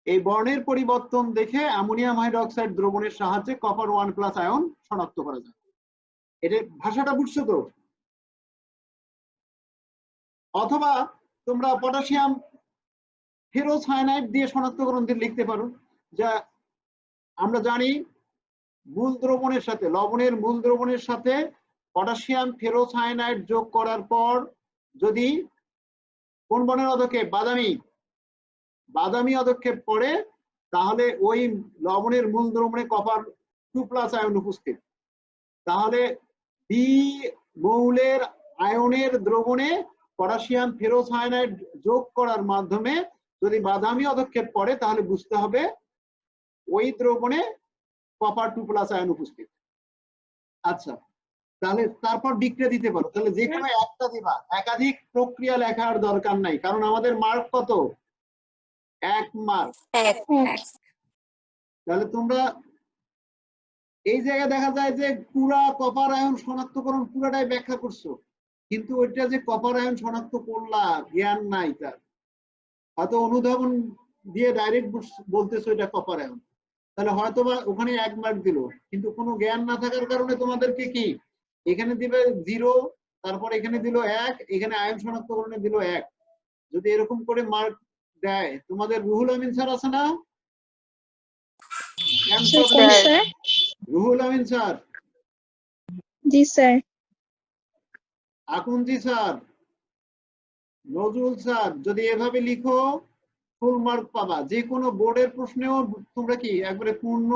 এই বর্ণের পরিবর্তন দেখে অ্যামোনিয়াম হাইড্রোক্সাইড দ্রবণের সাহায্যে কপার 1+ আয়ন শনাক্ত করা যায়। এটা ভাষাটা বুঝছো তো? অথবা তোমরা পটাশিয়াম ফেরোসায়ানাইড দিয়ে শনাক্তকরণ লিখতে পারো। যা আমরা জানি মূল দ্রবণের সাথে, লবণের মূল দ্রবণের সাথে পটাশিয়াম ফেরোসায়ানাইড যোগ করার পর যদি কোন বর্ণের অধক্ষেপ, বাদামি অধক্ষেপ পড়ে, তাহলে ওই লবণের মূল দ্রবণে কপার 2+ আয়ন উপস্থিত। তাহলে বি মৌলের আয়নের দ্রবণে পটাশিয়াম ফেরোসায়ানাইড যোগ করার মাধ্যমে যদি বাদামি অধক্ষেপ পড়ে, তাহলে বুঝতে হবে ওই দ্রবণে কপার 2+ আয়ন উপস্থিত। আচ্ছা, তাহলে তারপর বিক্রিয়া দিতে পারো। তাহলে যে কোনো একটা দিবা, একাধিক প্রক্রিয়া লেখার দরকার নাই, কারণ আমাদের মার্ক কত? 1 মার্ক। তাহলে তোমরা এই জায়গায় দেখা যায় যে পুরা কপার আয়ন শনাক্তকরণ পুরাটাই ব্যাখ্যা করছো, কিন্তু ওইটা যে কপার আয়ন শনাক্ত করলা জ্ঞান নাই তার, হয়তো অনুধাবন দিয়ে ডাইরেক্ট বলতেছো এটা কপার আয়ন, তাহলে হয়তো বা ওখানে 1 মার্ক দিল, কিন্তু কোনো জ্ঞান না থাকার কারণে তোমাদেরকে কি এখানে দিবে 0, তারপর এখানে দিল 1, এখানে আয়ন শনাক্তকরণে দিল 1। যদি এরকম করে মার্ক দেয়, তোমাদের রুহুল আমিন স্যার আছে না? রুহুল আমিন স্যার, জি স্যার। আকুন্দি স্যার, নজরুল স্যার, যদি এভাবে লিখো ফুল মার্ক পাবা। যে কোনো বোর্ডের প্রশ্নেও তোমরা কি একবারে পূর্ণ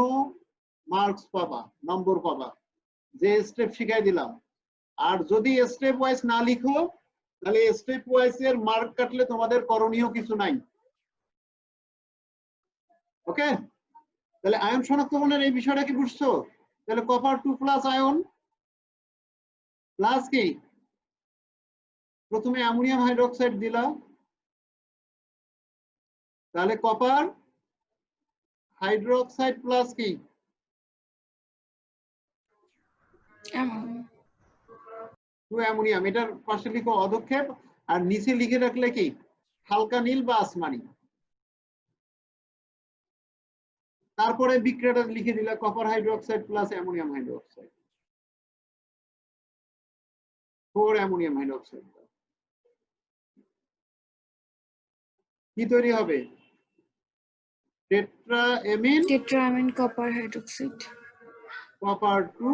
মার্কস পাবা, নম্বর পাবা, যে স্টেপ শিখাই দিলাম। আর যদি স্টেপ ওয়াইজ না লিখো, তাহলে স্টেপ ওয়াইজ এর মার্ক কাটলে তোমাদের করণীয় কিছু নাই। ওকে, তাহলে আয়ন শনাক্তকরণের এই বিষয়টা কি বুঝছো? তাহলে কপার 2+ আয়ন প্লাস কি, প্রথমে অ্যামোনিয়াম হাইড্রোক্সাইড দিলাম, তাহলে কপার হাইড্রোক্সাইড প্লাস কি, অ্যামোনিয়াম। এটার পাশে লিখো অধক্ষেপ, আর নিচে লিখে রাখলে কি হালকা নীল বা আসমানি। তারপরে বিক্রিয়াটা লিখে দিলা copper hydroxide plus ammonium hydroxide, 4 ammonium hydroxide. কি তৈরি হবে? Tetraammine copper hydroxide, copper 2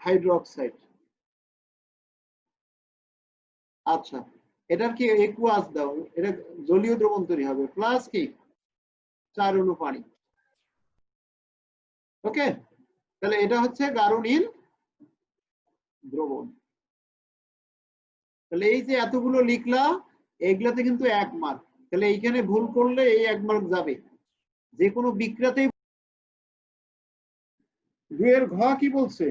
hydroxide. আচ্ছা, এটার কি একুয়াস দাও, এটা জলীয় দ্রবণ তৈরি হবে, প্লাস কি 4 অণু পানি। ওকে, তাহলে এটা হচ্ছে গাঢ় নীল দ্রবণ। তাহলে এই যে এতগুলো লিখলা, এইগুলাতে কিন্তু 1 মার্ক। তাহলে এইখানে ভুল করলে এই 1 মার্ক যাবে। যে কোনো বিক্রিয়াতেই। 2 এর ঘ কি বলছে?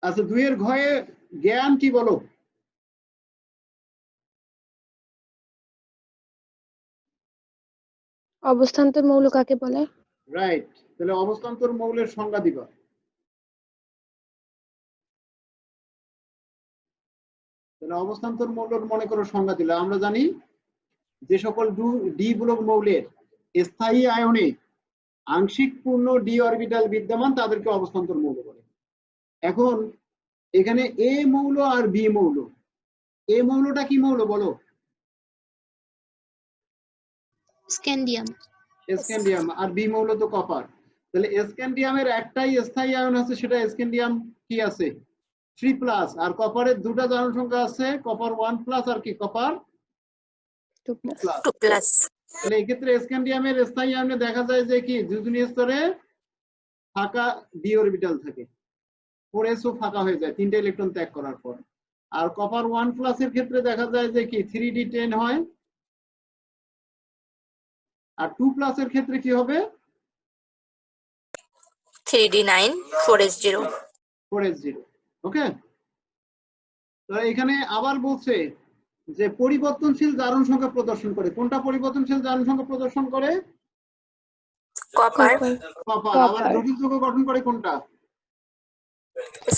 আচ্ছা, 2 এর ঘয়ে জ্ঞান কি বলো? অবস্থান্তর মৌল কাকে বলে? রাইট, তাহলে অবস্থান্তর মৌলের সংজ্ঞা দিবা। তাহলে অবস্থান্তর মৌলের মনে করো সংজ্ঞা দিলা। আমরা জানি যে সকল ডি ব্লক মৌলের স্থায়ী আয়নে আংশিক পূর্ণ ডি অরবিটাল বিদ্যমান তাদেরকে অবস্থান্তর মৌল বলে। এখন এখানে এ মৌল আর বি মৌল, এ মৌলটা কি মৌল বলো? স্ক্যান্ডিয়াম। আর বি মৌল তো কপার। তাহলে স্ক্যান্ডিয়ামের একটাই স্থায়ী আয়ন আছে, সেটা স্ক্যান্ডিয়াম কি আছে 3+, আর কপারের দুটা আয়ন সংখ্যা আছে, কপার 1+ আর কি কপার 2+। তাহলে এই ক্ষেত্রে স্ক্যান্ডিয়ামের স্থায়ী আয়নে দেখা যায় যে কি দ্বিতীয় স্তরে ফাঁকা ডি অরবিটাল থাকে, 4s-ও ফাঁকা হয়ে যায় 3টে ইলেকট্রন ত্যাগ করার পর। আর কপার 1+ এর ক্ষেত্রে দেখা যায় যে কি 3d10 হয়, আর 2+ এর ক্ষেত্রে কি হবে 3d9 4s0। ওকে, তো এখানে আবার বলছে যে পরিবর্তনশীল জারণ সংখ্যা প্রদর্শন করে। কোনটা পরিবর্তনশীল জারণ সংখ্যা প্রদর্শন করে? কপার। কপার। আবার জটিল যৌগ গঠন করে কোনটা?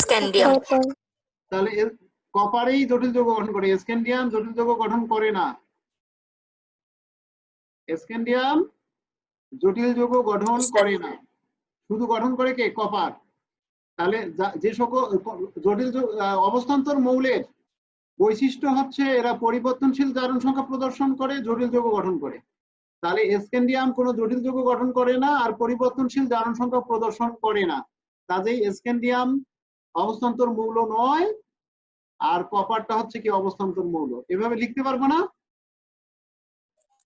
স্ক্যান্ডিয়াম। তাহলে কপারেই জটিল যৌগ গঠন করে, স্ক্যান্ডিয়াম জটিল যৌগ গঠন করে না। স্ক্যান্ডিয়াম জটিল যৌগ গঠন করে না, শুধু গঠন করে কে? কপার। তাহলে যে সকল জটিল অবস্থান্তর মৌলের বৈশিষ্ট্য হচ্ছে এরা পরিবর্তনশীল জারণ সংখ্যা প্রদর্শন করে, জটিল যৌগ গঠন করে। তাহলে স্ক্যান্ডিয়াম কোনো জটিল যৌগ গঠন করে না আর পরিবর্তনশীল জারণ সংখ্যা প্রদর্শন করে না। কাজেই স্ক্যান্ডিয়াম অবস্থান্তর মৌল নয় আর কপারটা হচ্ছে কি অবস্থান্তর মৌল। এভাবে লিখতে পারবো না?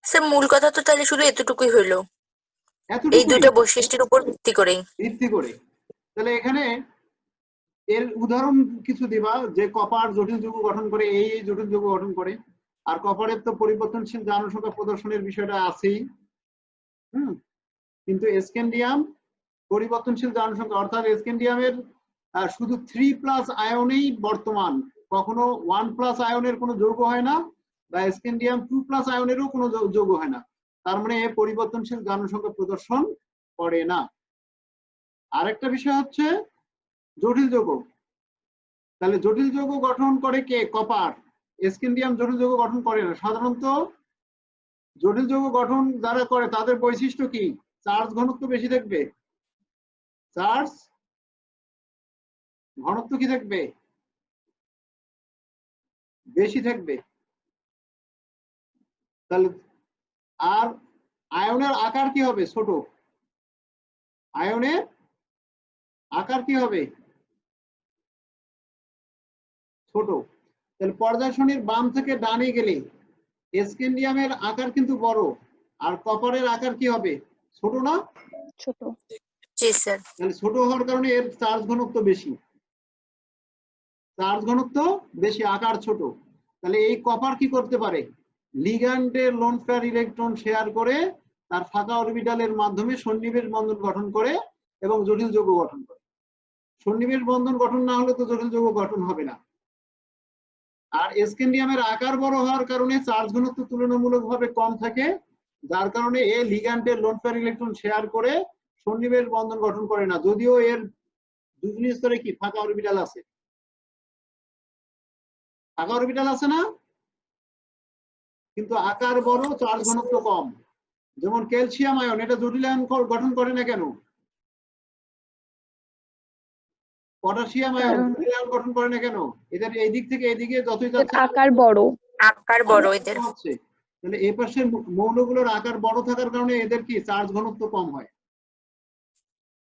স্যার মূল কথা তো তাহলে শুধু এতটুকুই হইলো, এই এতটুকুই দুইটা বৈশিষ্ট্যের উপর ভিত্তি করেই। ভিত্তি করে। তাহলে এখানে এর উদাহরণ কিছু দিবা যে কপার জটিল যৌগ গঠন করে, এই জটিল যৌগ গঠন করে। আর কপারের তো পরিবর্তনশীল জারণ সংখ্যা প্রদর্শনের বিষয়টা আছেই। কিন্তু স্ক্যান্ডিয়াম পরিবর্তনশীল জারণ সংখ্যা, অর্থাৎ স্ক্যান্ডিয়ামের শুধু 3+ আয়নেই বর্তমান, কখনো 1+ আয়নের কোনো যৌগ হয় না, বা স্ক্যান্ডিয়াম 2+ আয়নেরও কোনো যৌগ হয় না। তার মানে পরিবর্তনশীল জারণ সংখ্যা প্রদর্শন করে না। আরেকটা বিষয় হচ্ছে জটিল যৌগ। তাহলে জটিল যৌগ গঠন করে কে? কপার। স্ক্যান্ডিয়াম জটিল যৌগ গঠন করে না। সাধারণত জটিল যৌগ গঠন যারা করে তাদের বৈশিষ্ট্য কি? চার্জ ঘনত্ব বেশি থাকবে। চার্জ ঘনত্ব কি থাকবে? বেশি থাকবে। তাহলে আর আয়নের আকার কি হবে? ছোট। আয়নের আকার কি হবে? ছোট। তাহলে পর্যায় সারণীর বাম থেকে ডানে গেলে স্ক্যান্ডিয়ামের আকার কিন্তু বড়, আর কপারের আকার কি হবে? ছোট না? ছোট। জি স্যার। তাহলে ছোট হওয়ার কারণে এর চার্জ ঘনত্ব বেশি। চার্জ ঘনত্ব বেশি, আকার ছোট। তাহলে এই কপার কি করতে পারে? লিগ্যান্ডের লোন পেয়ার ইলেকট্রন শেয়ার করে তার ফাঁকা অরবিটালের মাধ্যমে সন্নিবেশ বন্ধন গঠন করে এবং জটিল যৌগ গঠন করে। সন্নিবেশ বন্ধন গঠন না হলে তো জটিল যৌগ গঠন হবে না। আর স্ক্যান্ডিয়ামের আকার বড় হওয়ার কারণে চার্জ ঘনত্ব তুলনামূলকভাবে কম থাকে, যার কারণে এ লিগ্যান্ডের লোন পেয়ার ইলেকট্রন শেয়ার করে সন্নিবেশ বন্ধন গঠন করে না, যদিও এর দুই স্তরে কি ফাঁকা অরবিটাল আছে। ফাঁকা অরবিটাল আছে না? কিন্তু আকার বড়, চার্জ ঘনত্ব কম। যেমন ক্যালসিয়াম আয়ন, এটা জটিল আয়ন গঠন করে না কেন? পটাশিয়াম আয়ন জটিল আয়ন গঠন করে না কেন? এদের এই দিক থেকে এদিকে যতই যাচ্ছে আকার বড়। আকার বড় এদের। হচ্ছে। তাহলে এই পাশের মৌলগুলোর আকার বড় থাকার কারণে এদের কি চার্জ ঘনত্ব কম হয়।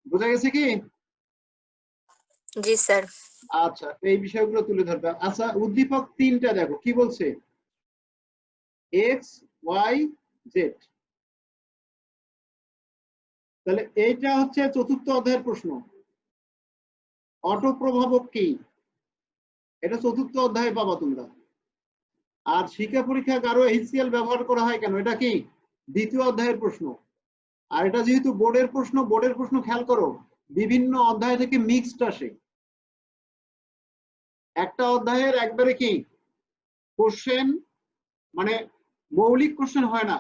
বোঝা গেছে কি? জি স্যার। আচ্ছা, এই বিষয়গুলো তুলে ধরবে। আচ্ছা, উদ্দীপক 3টা দেখো কি বলছে। X y z. তাহলে এইটা হচ্ছে 4র্থ অধ্যায়ের প্রশ্ন। অটো প্রভাবক কি? এটা 4র্থ অধ্যায়ে পাবা তোমরা। আর শিক্ষা পরীক্ষা কারো HCl ব্যবহার করা হয় কেন? এটা কি 2য় অধ্যায়ের প্রশ্ন। আর এটা যেহেতু বোর্ডের প্রশ্ন, বোর্ডের প্রশ্ন খেয়াল করো বিভিন্ন অধ্যায় থেকে মিক্সড আসে। একটা অধ্যায়ের একবারে কি কোশ্চেন, মানে মৌলিক কোশ্চেন হয় না,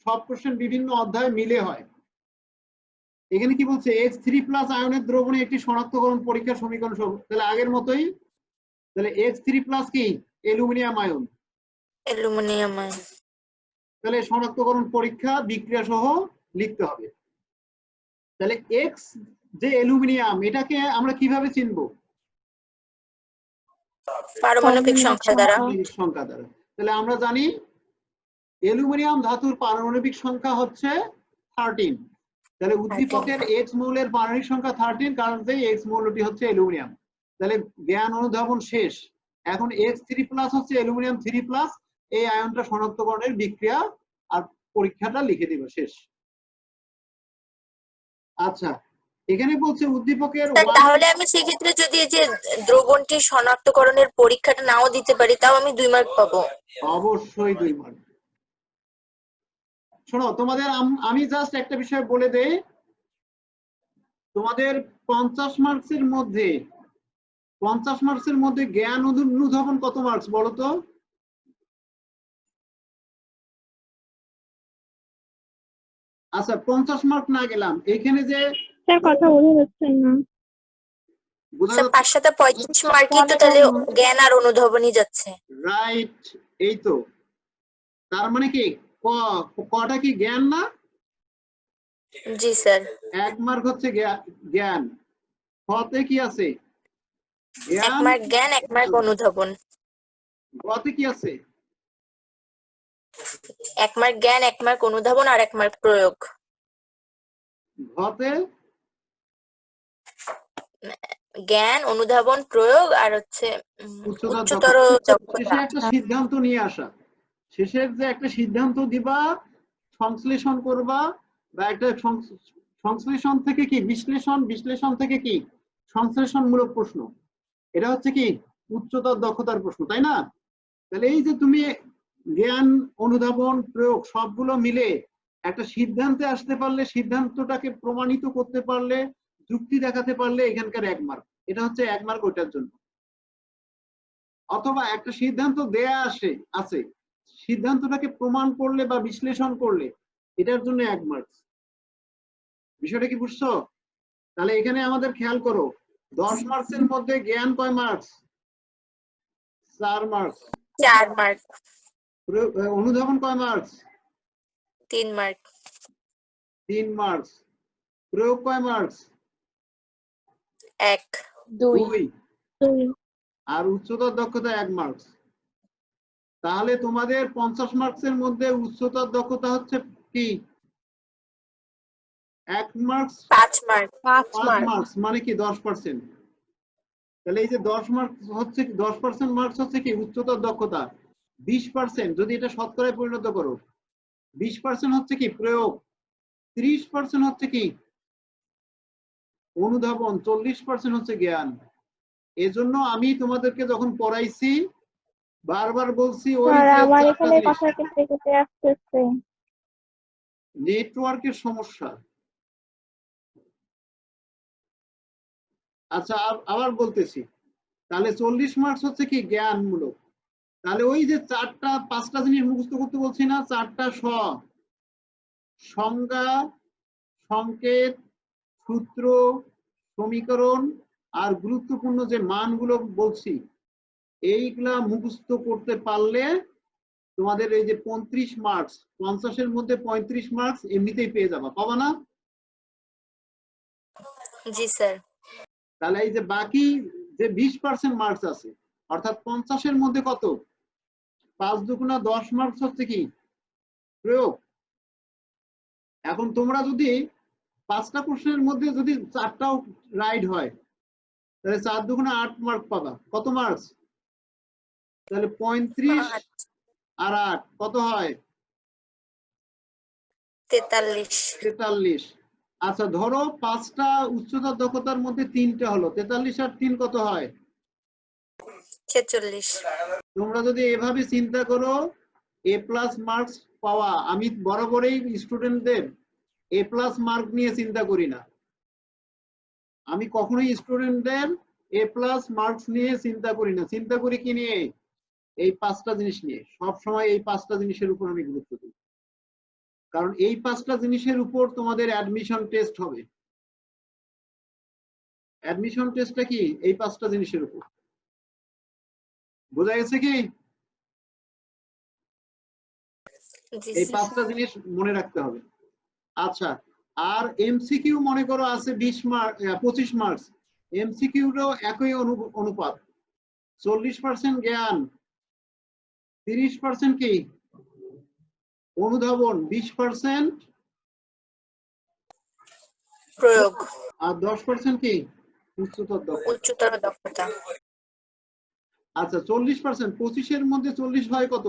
সব কোশ্চেন বিভিন্ন অধ্যায় মিলে হয়। এখানে কি বলছে? H3+ আয়নের দ্রবণে একটি শনাক্তকরণ পরীক্ষার সমীকরণ সহ। তাহলে আগের মতোই। তাহলে H3+ কি? Aluminium ion. Aluminium ion. তাহলে শনাক্তকরণ পরীক্ষা বিক্রিয়া সহ লিখতে হবে। তাহলে এক্স যে অ্যালুমিনিয়াম, এটাকে আমরা কিভাবে চিনবো? পারমাণবিক সংখ্যা দ্বারা। পারমাণবিক সংখ্যা দ্বারা। তাহলে আমরা জানি অ্যালুমিনিয়াম ধাতুর পারমাণবিক সংখ্যা হচ্ছে 13। তাহলে উদ্দীপকের এক্স মৌলের পারমাণবিক সংখ্যা 13, কারণ এক্স মৌলটি হচ্ছে অ্যালুমিনিয়াম। তাহলে জ্ঞান অনুধাবন শেষ। এখন H3+ হচ্ছে অ্যালুমিনিয়াম 3+, এই আয়নটা শনাক্তকরণের বিক্রিয়া আর পরীক্ষাটা লিখে দিব, শেষ। আচ্ছা, এখানে বলছে উদ্দীপকের তাহলে আমি সেক্ষেত্রে যদি এই যে দ্রবণটি শনাক্তকরণের পরীক্ষাটা নাও দিতে পারি, তাও আমি 2 মার্ক পাবো? অবশ্যই 2 মার্ক। শোনো, তোমাদের আমি জাস্ট একটা বিষয় বলে দেই। তোমাদের 50 মার্কসের মধ্যে জ্ঞান অনুধাবন কত মার্কস বলো তো? আচ্ছা, 50 মার্ক না গেলাম, এখানে যে কথা বোঝা যাচ্ছে না। বোঝা 5 × 35 মার্কই তো তাহলে জ্ঞান আর অনুধাবনই যাচ্ছে। রাইট, এই তো। তার মানে কি কটা কি জ্ঞান না? জি স্যার। 1 মার্ক হচ্ছে জ্ঞান। কতে কি আছে? 1 মার্ক জ্ঞান, 1 মার্ক অনুধাবন। কতে কি আছে? 1 মার্ক জ্ঞান, 1 মার্ক অনুধাবন আর 1 মার্ক প্রয়োগ। ঘতে জ্ঞান, অনুধাবন, প্রয়োগ আর হচ্ছে উচ্চতর উচ্চতর দক্ষতা। দক্ষতা। শেষে একটা সিদ্ধান্ত নিয়ে আসা, শেষের যে একটা সিদ্ধান্ত দিবা, সংশ্লেষণ করবা, বা একটা সংশ্লেষণ থেকে কি বিশ্লেষণ, বিশ্লেষণ থেকে কি সংশ্লেষণমূলক প্রশ্ন, এটা হচ্ছে কি উচ্চতর দক্ষতার প্রশ্ন, তাই না? তাহলে এই যে তুমি জ্ঞান, অনুধাবন, প্রয়োগ সবগুলো মিলে একটা সিদ্ধান্তে আসতে পারলে, সিদ্ধান্তটাকে প্রমাণিত করতে পারলে, যুক্তি দেখাতে পারলে এখানকার 1 মার্ক। এটা হচ্ছে 1 মার্ক ওইটার জন্য। অথবা একটা সিদ্ধান্ত দেয়া আছে, সিদ্ধান্তটাকে প্রমাণ করলে বা বিশ্লেষণ করলে এটার জন্য 1 মার্ক। বিষয়টা কি বুঝছো? তাহলে এখানে আমাদের খেয়াল করো, 10 মার্কসের মধ্যে জ্ঞান কয় মার্কস? 4 মার্কস। 4 মার্ক। অনুধাবন কয় মার্কস? 3 মার্ক। 3 মার্কস। প্রয়োগ কয় মার্কস? 1। 2 2। আর উচ্চতর দক্ষতা 1 মার্কস। তাহলে তোমাদের 50 মার্কসের মধ্যে উচ্চতর দক্ষতা হচ্ছে কি 1 মার্কস, 5 মার্ক। 5 5 মার্ক। মার্কস মানে কি 10%। তাহলে এই যে 10 মার্কস হচ্ছে 10% মার্কস হচ্ছে কি উচ্চতর দক্ষতা। 20% যদি এটা শতকরায় পরিণত করো, 20% হচ্ছে কি প্রয়োগ, 30% হচ্ছে কি অনুধাবন, 40% হচ্ছে জ্ঞান। এজন্য আমি তোমাদেরকে যখন পড়াইছি বারবার বলছি ওই স্যার যে আমার 4টা এখানে জিনিস। কথা কেটে কেটে আসতেছে। নেটওয়ার্কের সমস্যা। আচ্ছা আবার বলতেছি, তাহলে 40 মার্কস হচ্ছে কি জ্ঞানমূলক। তাহলে ওই যে 5টা জিনিস মুখস্থ করতে বলছি না, 4টা সংজ্ঞা, সংকেত, সূত্র, সমীকরণ আর গুরুত্বপূর্ণ যে মানগুলো বলছি, এইগুলা মুখস্থ করতে পারলে তোমাদের এই যে 35 মার্কস, 50-এর মধ্যে 35 মার্কস এমনিতেই পেয়ে যাবা, পাবা না? জি স্যার। তাহলে এই যে বাকি যে 20% মার্কস আছে, অর্থাৎ 50-এর মধ্যে কত? 5 দুগুণা 10 মার্কস হচ্ছে কি প্রয়োগ। এখন তোমরা যদি 5টা প্রশ্নের মধ্যে যদি 4টাও রাইট হয়, তাহলে 4 দুগুণা 8 মার্ক পাবা। কত মার্কস? তাহলে 35 আর 8 কত হয়? 43। 43। আচ্ছা ধরো 5টা উচ্চতর দক্ষতার মধ্যে 3টা হলো, 43 আর 3 কত হয়? 46। তোমরা যদি এভাবে চিন্তা করো, A+ মার্কস পাওয়া, আমি বরাবরই স্টুডেন্টদের A+ মার্ক নিয়ে চিন্তা করি না। আমি কখনোই স্টুডেন্টদের A+ মার্কস নিয়ে চিন্তা করি না। চিন্তা করি কি নিয়ে? এই 5টা জিনিস নিয়ে। সব সময় এই 5টা জিনিসের উপর আমি গুরুত্ব দিই, কারণ এই 5টা জিনিসের উপর তোমাদের অ্যাডমিশন টেস্ট হবে। অ্যাডমিশন টেস্টটা কি এই 5টা জিনিসের উপর। বোঝা গেছে কি? জি এই স্যার। 5টা জিনিস মনে রাখতে হবে। আচ্ছা, আর এমসিকিউ মনে করো আছে 20 মার্ক, 25 মার্কস। এমসিকিউরও একই অনুপাত, 40% জ্ঞান, 30% কি অনুধাবন, 20% প্রয়োগ, আর 10% কি উচ্চতর দক্ষতা। উচ্চতর দক্ষতা। আচ্ছা 40%, 25-এর মধ্যে 40 হয় কত?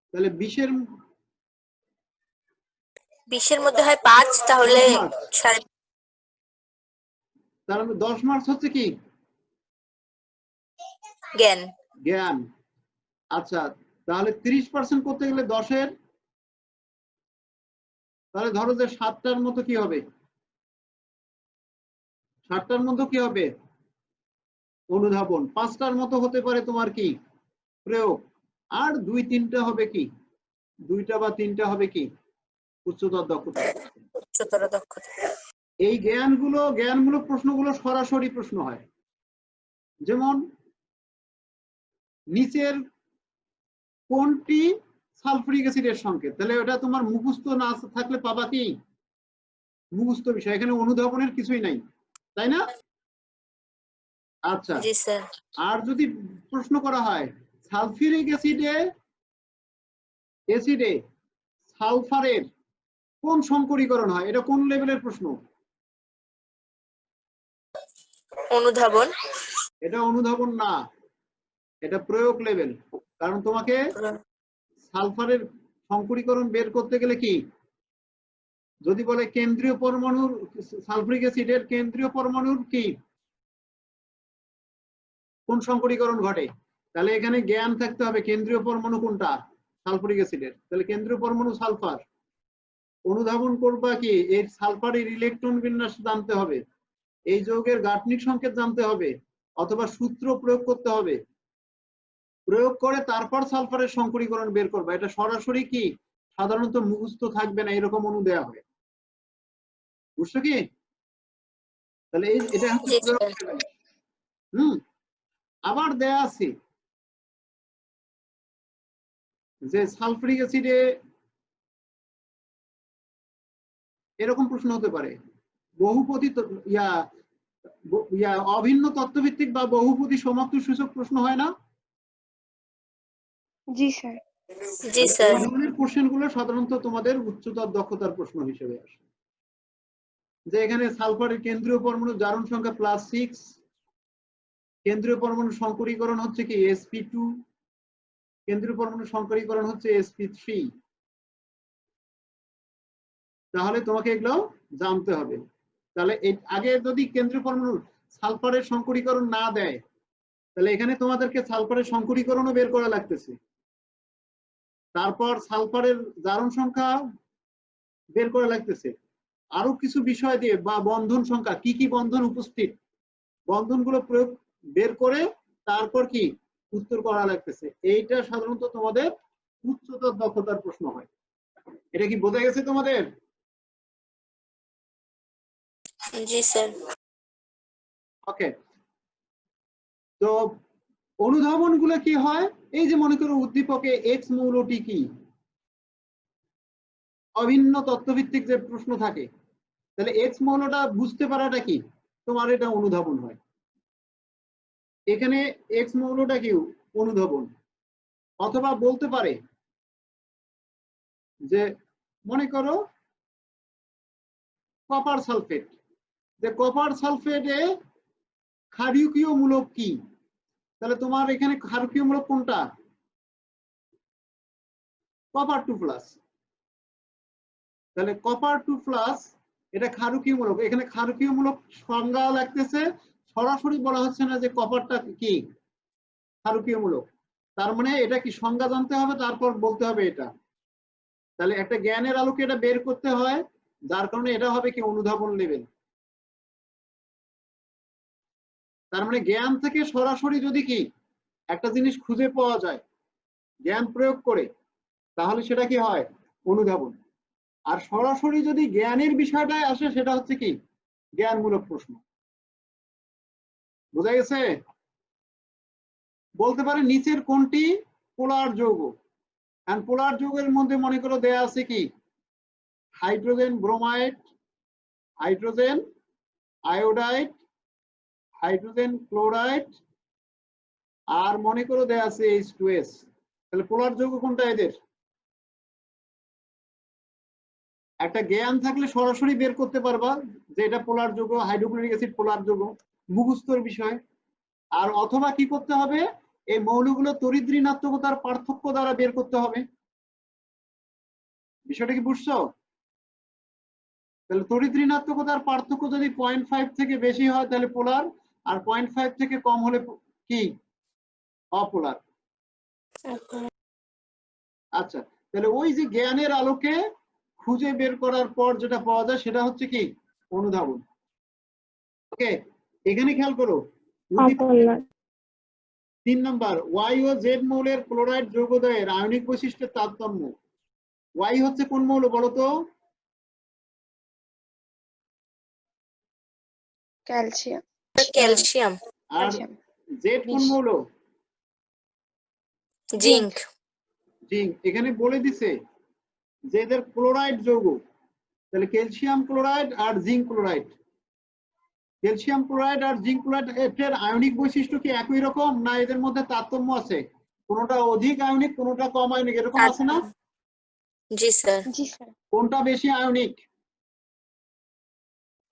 তাহলে 20-এর 20-এর মধ্যে হয় 5, তাহলে 10 মার্কস। 5.5। তার মানে 10 মার্কস হচ্ছে কি জ্ঞান। জ্ঞান। আচ্ছা তাহলে 30% করতে গেলে 10-এর, তাহলে ধরো যে 7টার মতো কি হবে? 7টার মতো কি হবে অনুধাবন, 5টার মতো হতে পারে তোমার কি প্রয়োগ, আর 2-3টা হবে কি, 2টা বা 3টা হবে কি উচ্চতর দক্ষতা। উচ্চতর দক্ষতা। এই জ্ঞানমূলক প্রশ্নগুলো সরাসরি প্রশ্ন হয়। যেমন নিচের কোনটি সালফুরিক অ্যাসিডের সংকেত? তাহলে ওটা তোমার মুখস্থ না থাকলে পাবা কি মুখস্থ বিষয়, এখানে অনুধাবনের কিছুই নাই, তাই না? আচ্ছা, জি স্যার। আর যদি প্রশ্ন করা হয় সালফিউরিক অ্যাসিডে অ্যাসিডে সালফারের কোন সংকরীকরণ হয়? এটা কোন লেভেলের প্রশ্ন? অনুধাবন। এটা অনুধাবন না, এটা প্রয়োগ লেভেল। কারণ তোমাকে সালফারের সংকরীকরণ বের করতে গেলে কি, যদি বলে কেন্দ্রীয় পরমাণুর সালফুরিক অ্যাসিডের কেন্দ্রীয় পরমাণুর কি কোন সংকরীকরণ ঘটে, তাহলে এখানে জ্ঞান থাকতে হবে কেন্দ্রীয় পরমাণু কোনটা সালফুরিক অ্যাসিডের, তাহলে কেন্দ্রীয় পরমাণু সালফার। অনুধাবন করবা কি, এই সালফারের ইলেকট্রন বিন্যাস জানতে হবে, এই যৌগের গাঠনিক সংকেত জানতে হবে, অথবা সূত্র প্রয়োগ করতে হবে, প্রয়োগ করে তারপর সালফারের সংকরীকরণ বের করবা। এটা সরাসরি কি সাধারণত মুখস্থ থাকবে না, এরকম অনু দেয়া হয়। বুঝছো কি? তাহলে এটা হচ্ছে প্রয়োগ লেভেল। আবার দেয়া আছে যে সালফুরিক অ্যাসিডে এরকম প্রশ্ন হতে পারে, বহুপদী অভিন্ন তত্ত্বভিত্তিক বা বহুপদী সমাপ্তি সূচক প্রশ্ন হয় না? জি স্যার। জি স্যার। এই ধরনের কোশ্চেন গুলো সাধারণত তোমাদের উচ্চতর দক্ষতার প্রশ্ন হিসেবে আসে। যে এখানে সালফারের কেন্দ্রীয় পরমাণু জারণ সংখ্যা +6, কেন্দ্রীয় পরমাণু সংকরীকরণ হচ্ছে কি sp2, কেন্দ্রীয় পরমাণু সংকরীকরণ হচ্ছে sp3। তাহলে তোমাকে এগুলো জানতে হবে। তাহলে আগে যদি কেন্দ্রীয় পরমাণু সালফারের সংকরীকরণ না দেয়, তাহলে এখানে তোমাদেরকে সালফারের সংকরীকরণও বের করা লাগতেছে, তারপর সালফারের জারণ সংখ্যা বের করা লাগতেছে, আরো কিছু বিষয় দিয়ে বা বন্ধন সংখ্যা কি কি বন্ধন উপস্থিত, বন্ধনগুলো প্রয়োগ বের করে তারপর কি উত্তর করা লাগতেছে। এইটা সাধারণত তোমাদের উচ্চতর দক্ষতার প্রশ্ন হয়। এটা কি বোঝা গেছে তোমাদের? জি স্যার। ওকে, তো অনুধাবন গুলো কি হয়, এই যে মনে করো উদ্দীপকে এক্স মৌলটি কি, অভিন্ন তত্ত্বভিত্তিক যে প্রশ্ন থাকে, তাহলে এক্স মৌলটা বুঝতে পারাটা কি তোমার এটা অনুধাবন হয়। এখানে এক্স মৌলটা কি অনুধাবন। অথবা বলতে পারে যে মনে করো কপার সালফেট, যে কপার সালফেটে ক্ষারকীয় মূলক কি, তাহলে তোমার এখানে ক্ষারকীয় মূলক কোনটা, কপার 2+। তাহলে কপার 2+, এটা ক্ষারকীয় মূলক। এখানে ক্ষারকীয় মূলক সংজ্ঞা লাগতেছে, সরাসরি বলা হচ্ছে না যে কপারটা কি ক্ষারকীয় মূলক। তার মানে এটা কি সংজ্ঞা জানতে হবে, তারপর বলতে হবে এটা। তাহলে একটা জ্ঞানের আলোকে এটা বের করতে হয়, যার কারণে এটা হবে কি অনুধাবন লেভেল। তার মানে জ্ঞান থেকে সরাসরি যদি কি একটা জিনিস খুঁজে পাওয়া যায় জ্ঞান প্রয়োগ করে, তাহলে সেটা কি হয় অনুধাবন। আর সরাসরি যদি জ্ঞানের বিষয়টায় আসে সেটা হচ্ছে কি জ্ঞানমূলক প্রশ্ন। বোঝা গেছে? বলতে পারে নিচের কোনটি পোলার যৌগ, এন্ড পোলার যৌগের মধ্যে মনে করো দেয়া আছে কি hydrogen bromide, hydrogen iodide, hydrogen chloride, আর মনে করো দেয়া আছে H2S। তাহলে পোলার যৌগ কোনটা এদের? একটা জ্ঞান থাকলে সরাসরি বের করতে পারবা যে এটা পোলার যৌগ, হাইড্রোক্লোরিক অ্যাসিড পোলার যৌগ, মুখস্থর বিষয়। আর অথবা কি করতে হবে, এই মৌলগুলো তড়িৎ ঋণাত্মকতার পার্থক্য দ্বারা বের করতে হবে। বিষয়টা কি বুঝছো? তাহলে তড়িৎ ঋণাত্মকতার পার্থক্য যদি 0.5 থেকে বেশি হয় তাহলে পোলার, আর 0.5 থেকে কম হলে কি অপোলার। আচ্ছা, তাহলে ওই যে জ্ঞানের আলোকে খুঁজে বের করার পর যেটা পাওয়া যায় সেটা হচ্ছে কি অনুধাবন। ওকে, এখানে খেয়াল করো 3 নাম্বার, ওয়াই ও জেড মৌলের ক্লোরাইড যৌগদ্বয়ের আয়নিক বৈশিষ্ট্যের তারতম্য। ওয়াই হচ্ছে কোন মৌল বলো তো? ক্যালসিয়াম। ক্যালসিয়াম। আর জেড কোন মৌল? জিঙ্ক। জিঙ্ক। এখানে বলে দিছে যে এদের ক্লোরাইড যৌগ, তাহলে ক্যালসিয়াম ক্লোরাইড আর জিঙ্ক ক্লোরাইড। ক্যালসিয়াম ক্লোরাইড আর জিঙ্ক ক্লোরাইড এর আয়নিক বৈশিষ্ট্য কি একই রকম, না এদের মধ্যে তারতম্য আছে? কোনটা অধিক আয়নিক, কোনটা কম আয়নিক, এরকম আছে না? জি স্যার। জি স্যার। কোনটা বেশি ionic?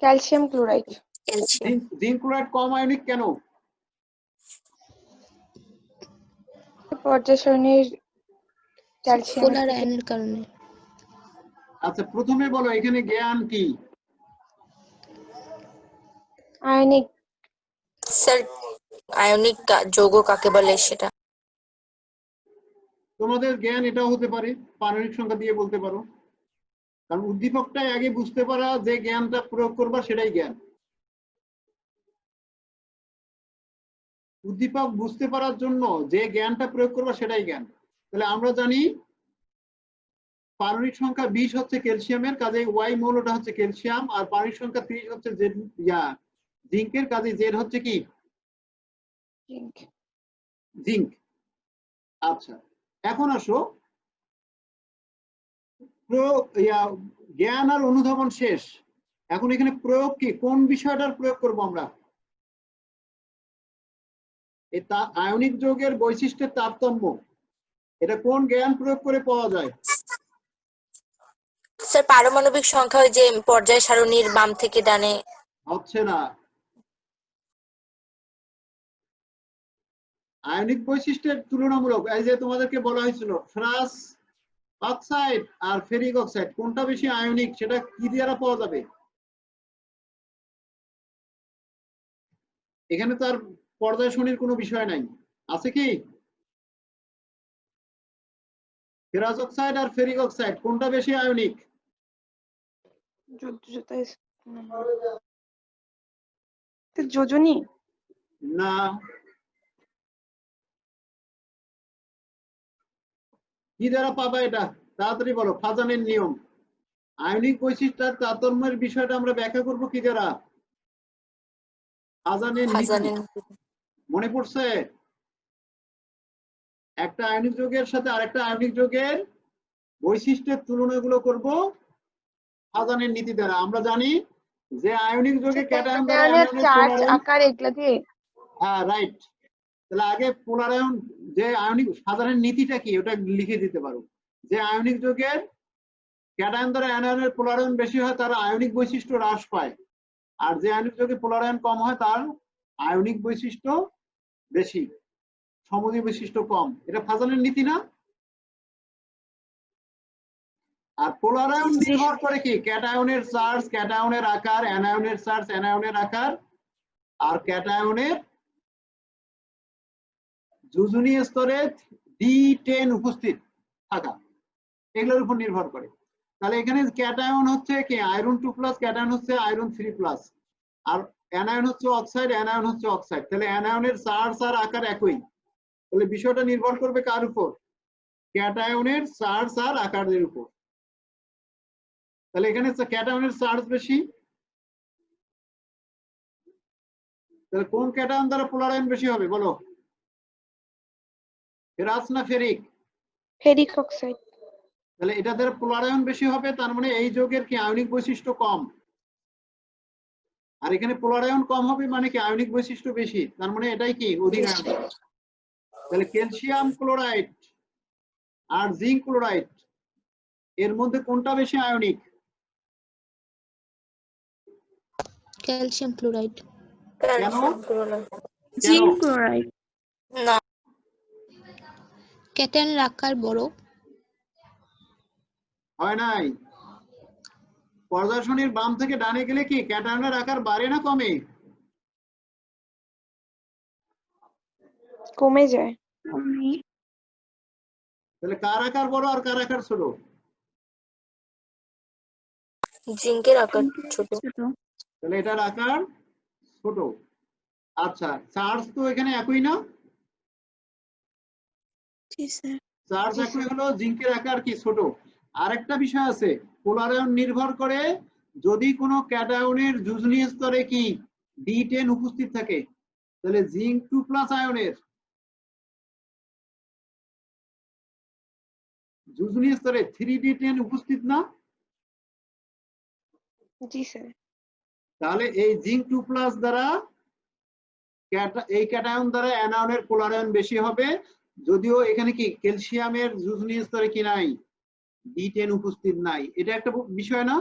Calcium chloride. Calcium. Zinc chloride কম আয়নিক কেন? পর্যায় সারণীর ক্যালসিয়াম পোলার আয়নের কারণে। আচ্ছা, প্রথমে বলো এখানে জ্ঞান কি? আয়নিক। স্যার আয়নিক যৌগ কাকে বলে সেটা। তোমাদের জ্ঞান এটাও হতে পারে, পারমাণবিক সংখ্যা দিয়ে বলতে পারো, কারণ উদ্দীপকটাই আগে বুঝতে পারা, যে জ্ঞানটা প্রয়োগ করবা সেটাই জ্ঞান। উদ্দীপক বুঝতে পারার জন্য যে জ্ঞানটা প্রয়োগ করবা সেটাই জ্ঞান। তাহলে আমরা জানি পারমাণবিক সংখ্যা 20 হচ্ছে ক্যালসিয়ামের, কাজে ওয়াই মৌলটা হচ্ছে ক্যালসিয়াম, আর পারমাণবিক সংখ্যা 30 হচ্ছে জিঙ্কের, কাজে জেড হচ্ছে কি? জিঙ্ক। জিঙ্ক। আচ্ছা, এখন আসো, জ্ঞান আর অনুধাবন শেষ, এখন এখানে প্রয়োগ কি? কোন বিষয়টার প্রয়োগ করব আমরা? আয়নিক যৌগের বৈশিষ্ট্যের তারতম্য, এটা কোন জ্ঞান প্রয়োগ করে পাওয়া যায়? স্যার পারমাণবিক সংখ্যা ওই যে পর্যায় সারণীর বাম থেকে ডানে। হচ্ছে না। আয়নিক বৈশিষ্ট্যের তুলনামূলক, এই যে তোমাদেরকে বলা হয়েছিল ফেরাস অক্সাইড আর ফেরিক অক্সাইড কোনটা বেশি আয়নিক, সেটা কি দ্বারা পাওয়া যাবে? এখানে তার পর্যায় সারণীর কোনো বিষয় নাই, আছে কি? ফেরাস অক্সাইড আর ফেরিক অক্সাইড কোনটা বেশি আয়নিক? যোজনী। না। কি দ্বারা পাবা এটা? তাড়াতাড়ি বলো, ফাজানের নিয়ম। আয়নিক বৈশিষ্ট্যের তারতম্যের বিষয়টা আমরা ব্যাখ্যা করব কি দ্বারা? ফাজানের নীতি। ফাজানের। মনে পড়ছে? একটা আয়নিক যৌগের সাথে আরেকটা আয়নিক যৌগের বৈশিষ্ট্যের তুলনাগুলো করব ফাজানের নীতি দ্বারা। আমরা জানি যে আয়নিক যৌগে ক্যাটায়ন দ্বারা ক্যাটায়নের অ্যানায়নের চার্জ পোলারায়ন। আকার এগুলা দিয়ে। হ্যাঁ, রাইট। তাহলে আগে পোলারায়ন, যে আয়নিক ফাজানের নীতিটা কি ওটা লিখে দিতে পারো। যে আয়নিক যৌগের ক্যাটায়ন দ্বারা অ্যানায়নের পোলারায়ন বেশি হয় তার আয়নিক বৈশিষ্ট্য হ্রাস পায়, আর যে আয়নিক যৌগে পোলারায়ন কম হয় তার আয়নিক বৈশিষ্ট্য বেশি, সমযোজী বৈশিষ্ট্য কম। এটা ফাজানের নীতি না? আর পোলারায়ন নির্ভর করে কি? ক্যাটায়নের চার্জ, ক্যাটায়নের আকার, অ্যানায়নের চার্জ, অ্যানায়নের আকার, আর ক্যাটায়নের যোজনী স্তরে D10 উপস্থিত থাকা, এগুলোর উপর নির্ভর করে। তাহলে এখানে ক্যাটায়ন হচ্ছে কি? আয়রন 2+, ক্যাটায়ন হচ্ছে আয়রন 3+, আর অ্যানায়ন হচ্ছে অক্সাইড, অ্যানায়ন হচ্ছে অক্সাইড। তাহলে অ্যানায়নের চার্জ আর আকার একই। তাহলে বিষয়টা নির্ভর করবে কার উপর? ক্যাটায়নের চার্জ আর আকারের উপর। তাহলে এখানে ক্যাটায়নের চার্জ বেশি, তাহলে কোন ক্যাটায়ন দ্বারা পোলারায়ন বেশি হবে বলো? ফেরাস না ফেরিক? Ferric oxide. তাহলে এটা দ্বারা পোলারায়ন বেশি হবে, তার মানে এই যৌগের কি আয়নিক বৈশিষ্ট্য কম, আর এখানে পোলারায়ন কম হবে মানে কি আয়নিক বৈশিষ্ট্য বেশি, তার মানে এটাই কি অধিক আয়নিক। তাহলে ক্যালসিয়াম ক্লোরাইড আর জিঙ্ক ক্লোরাইড এর মধ্যে কোনটা বেশি ionic? Calcium chloride. Calcium chloride. Zinc chloride. না। ক্যাটায়নের আকার বড় হয় নাই। পর্যায় সারণীর বাম থেকে ডানে গেলে কি ক্যাটায়নের আকার বাড়ে না কমে? কমে যায়। তাহলে কার আকার বড় আর কার আকার ছোট? জিঙ্কের আকার ছোট। তাহলে এটার আকার ছোট। আচ্ছা, চার্জ তো এখানে একই না? চার্জ একই হলো, জিঙ্কের আকার কি ছোট। আরেকটা বিষয় আছে, পোলারায়ন নির্ভর করে যদি কোনো ক্যাটায়নের যোজনী স্তরে কি D10 উপস্থিত থাকে, তাহলে জিঙ্ক 2+ আয়নের যোজনী স্তরে 3D10 উপস্থিত না? জি স্যার। তাহলে এই জিঙ্ক 2+ দ্বারা এই ক্যাটায়ন দ্বারা অ্যানায়নের পোলারায়ন বেশি হবে, যদিও এখানে কি ক্যালসিয়ামের যোজনী স্তরে কি নাই? D10 উপস্থিত নাই, এটা একটা বিষয় না?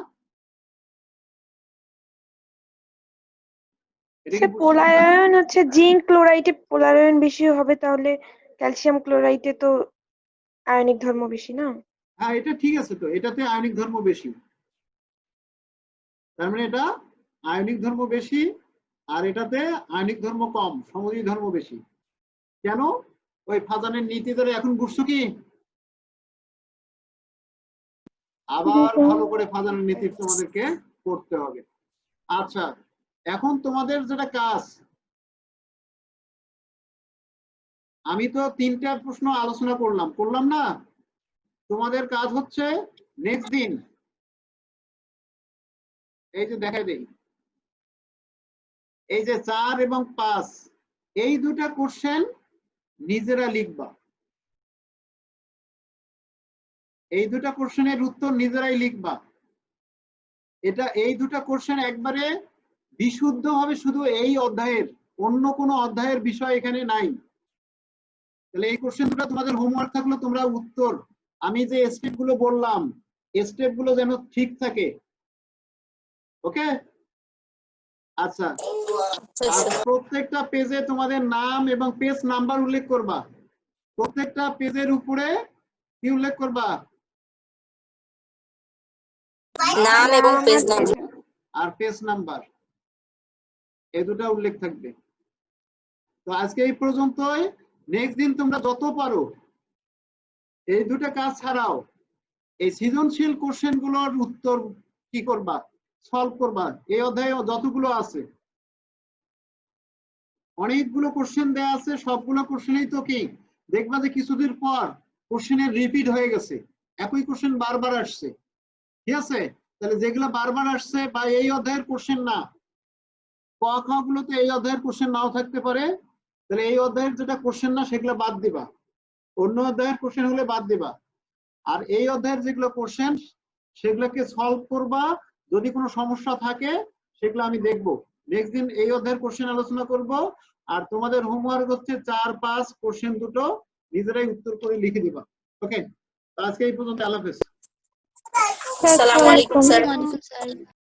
এটা কি পোলার আয়ন হচ্ছে জিঙ্ক ক্লোরাইডে পোলার আয়ন বেশি হবে, তাহলে ক্যালসিয়াম ক্লোরাইডে তো আয়নিক ধর্ম বেশি না? হ্যাঁ এটা ঠিক আছে, তো এটাতে আয়নিক ধর্ম বেশি, তার মানে এটা আয়নিক ধর্ম বেশি, আর এটাতে আয়নিক ধর্ম কম, সমযোজী ধর্ম বেশি। কেন? ওই ফাজানের নীতি ধরে এখন বুঝছো কি? আবার ভালো করে ফাজানের নীতি তোমাদেরকে পড়তে হবে। আচ্ছা, এখন তোমাদের যেটা কাজ, আমি তো 3টা প্রশ্ন আলোচনা করলাম না? তোমাদের কাজ হচ্ছে নেক্সট দিন এই যে দেখাই দেই, এই যে 4 এবং 5 এই দুটা কোশ্চেন নিজেরা লিখবা। এই দুটা কোশ্চেনের উত্তর নিজেরাই লিখবা। এই দুটা কোশ্চেন একবারে বিশুদ্ধ হবে শুধু এই অধ্যায়ের, অন্য কোনো অধ্যায়ের বিষয় এখানে নাই। তাহলে এই কোশ্চেন দুটো তোমাদের হোমওয়ার্ক থাকলো, তোমরা উত্তর, আমি যে স্টেপ গুলো বললাম স্টেপ গুলো যেন ঠিক থাকে। ওকে? আচ্ছা, আর প্রত্যেকটা পেজে তোমাদের নাম এবং পেজ নাম্বার উল্লেখ করবা। প্রত্যেকটা পেজের উপরে কি উল্লেখ করবা? নাম এবং পেজ নাম্বার। আর পেজ নাম্বার, এই দুটো উল্লেখ থাকবে। তো আজকে এই পর্যন্তই। নেক্সট দিন তোমরা যত পারো এই দুটো কাজ ছাড়াও এই সৃজনশীল কোশ্চেন গুলোর উত্তর কি করবা, সলভ করবা। এই অধ্যায়ে যতগুলো আছে অনেকগুলো কোশ্চেন দেয়া আছে, সবগুলো কোশ্চেনই তো কি দেখবা যে কিছুদিন পর কোশ্চেনের রিপিট হয়ে গেছে, একই কোশ্চেন বারবার আসছে। ঠিক আছে? তাহলে যেগুলো বারবার আসছে বা এই অধ্যায়ের কোশ্চেন না, ক খ গুলোতে এই অধ্যায়ের কোশ্চেন নাও থাকতে পারে, তাহলে এই অধ্যায়ের যেটা কোশ্চেন না সেগুলো বাদ দিবা, অন্য অধ্যায়ের কোশ্চেন হলে বাদ দিবা। আর এই অধ্যায়ের যেগুলো কোশ্চেন সেগুলোকে সলভ করবা। যদি কোনো সমস্যা থাকে সেগুলো আমি দেখবো। নেক্সট দিন এই অধ্যায়ের কোশ্চেন আলোচনা করব। আর তোমাদের হোমওয়ার্ক হচ্ছে 4-5 কোশ্চেন দুটো নিজেরাই উত্তর করে লিখে দিবা। ওকে? আজকে এই পর্যন্ত। আল্লাহ হাফেজ। আসসালামু আলাইকুম স্যার। ওয়ালাইকুম আসসালাম।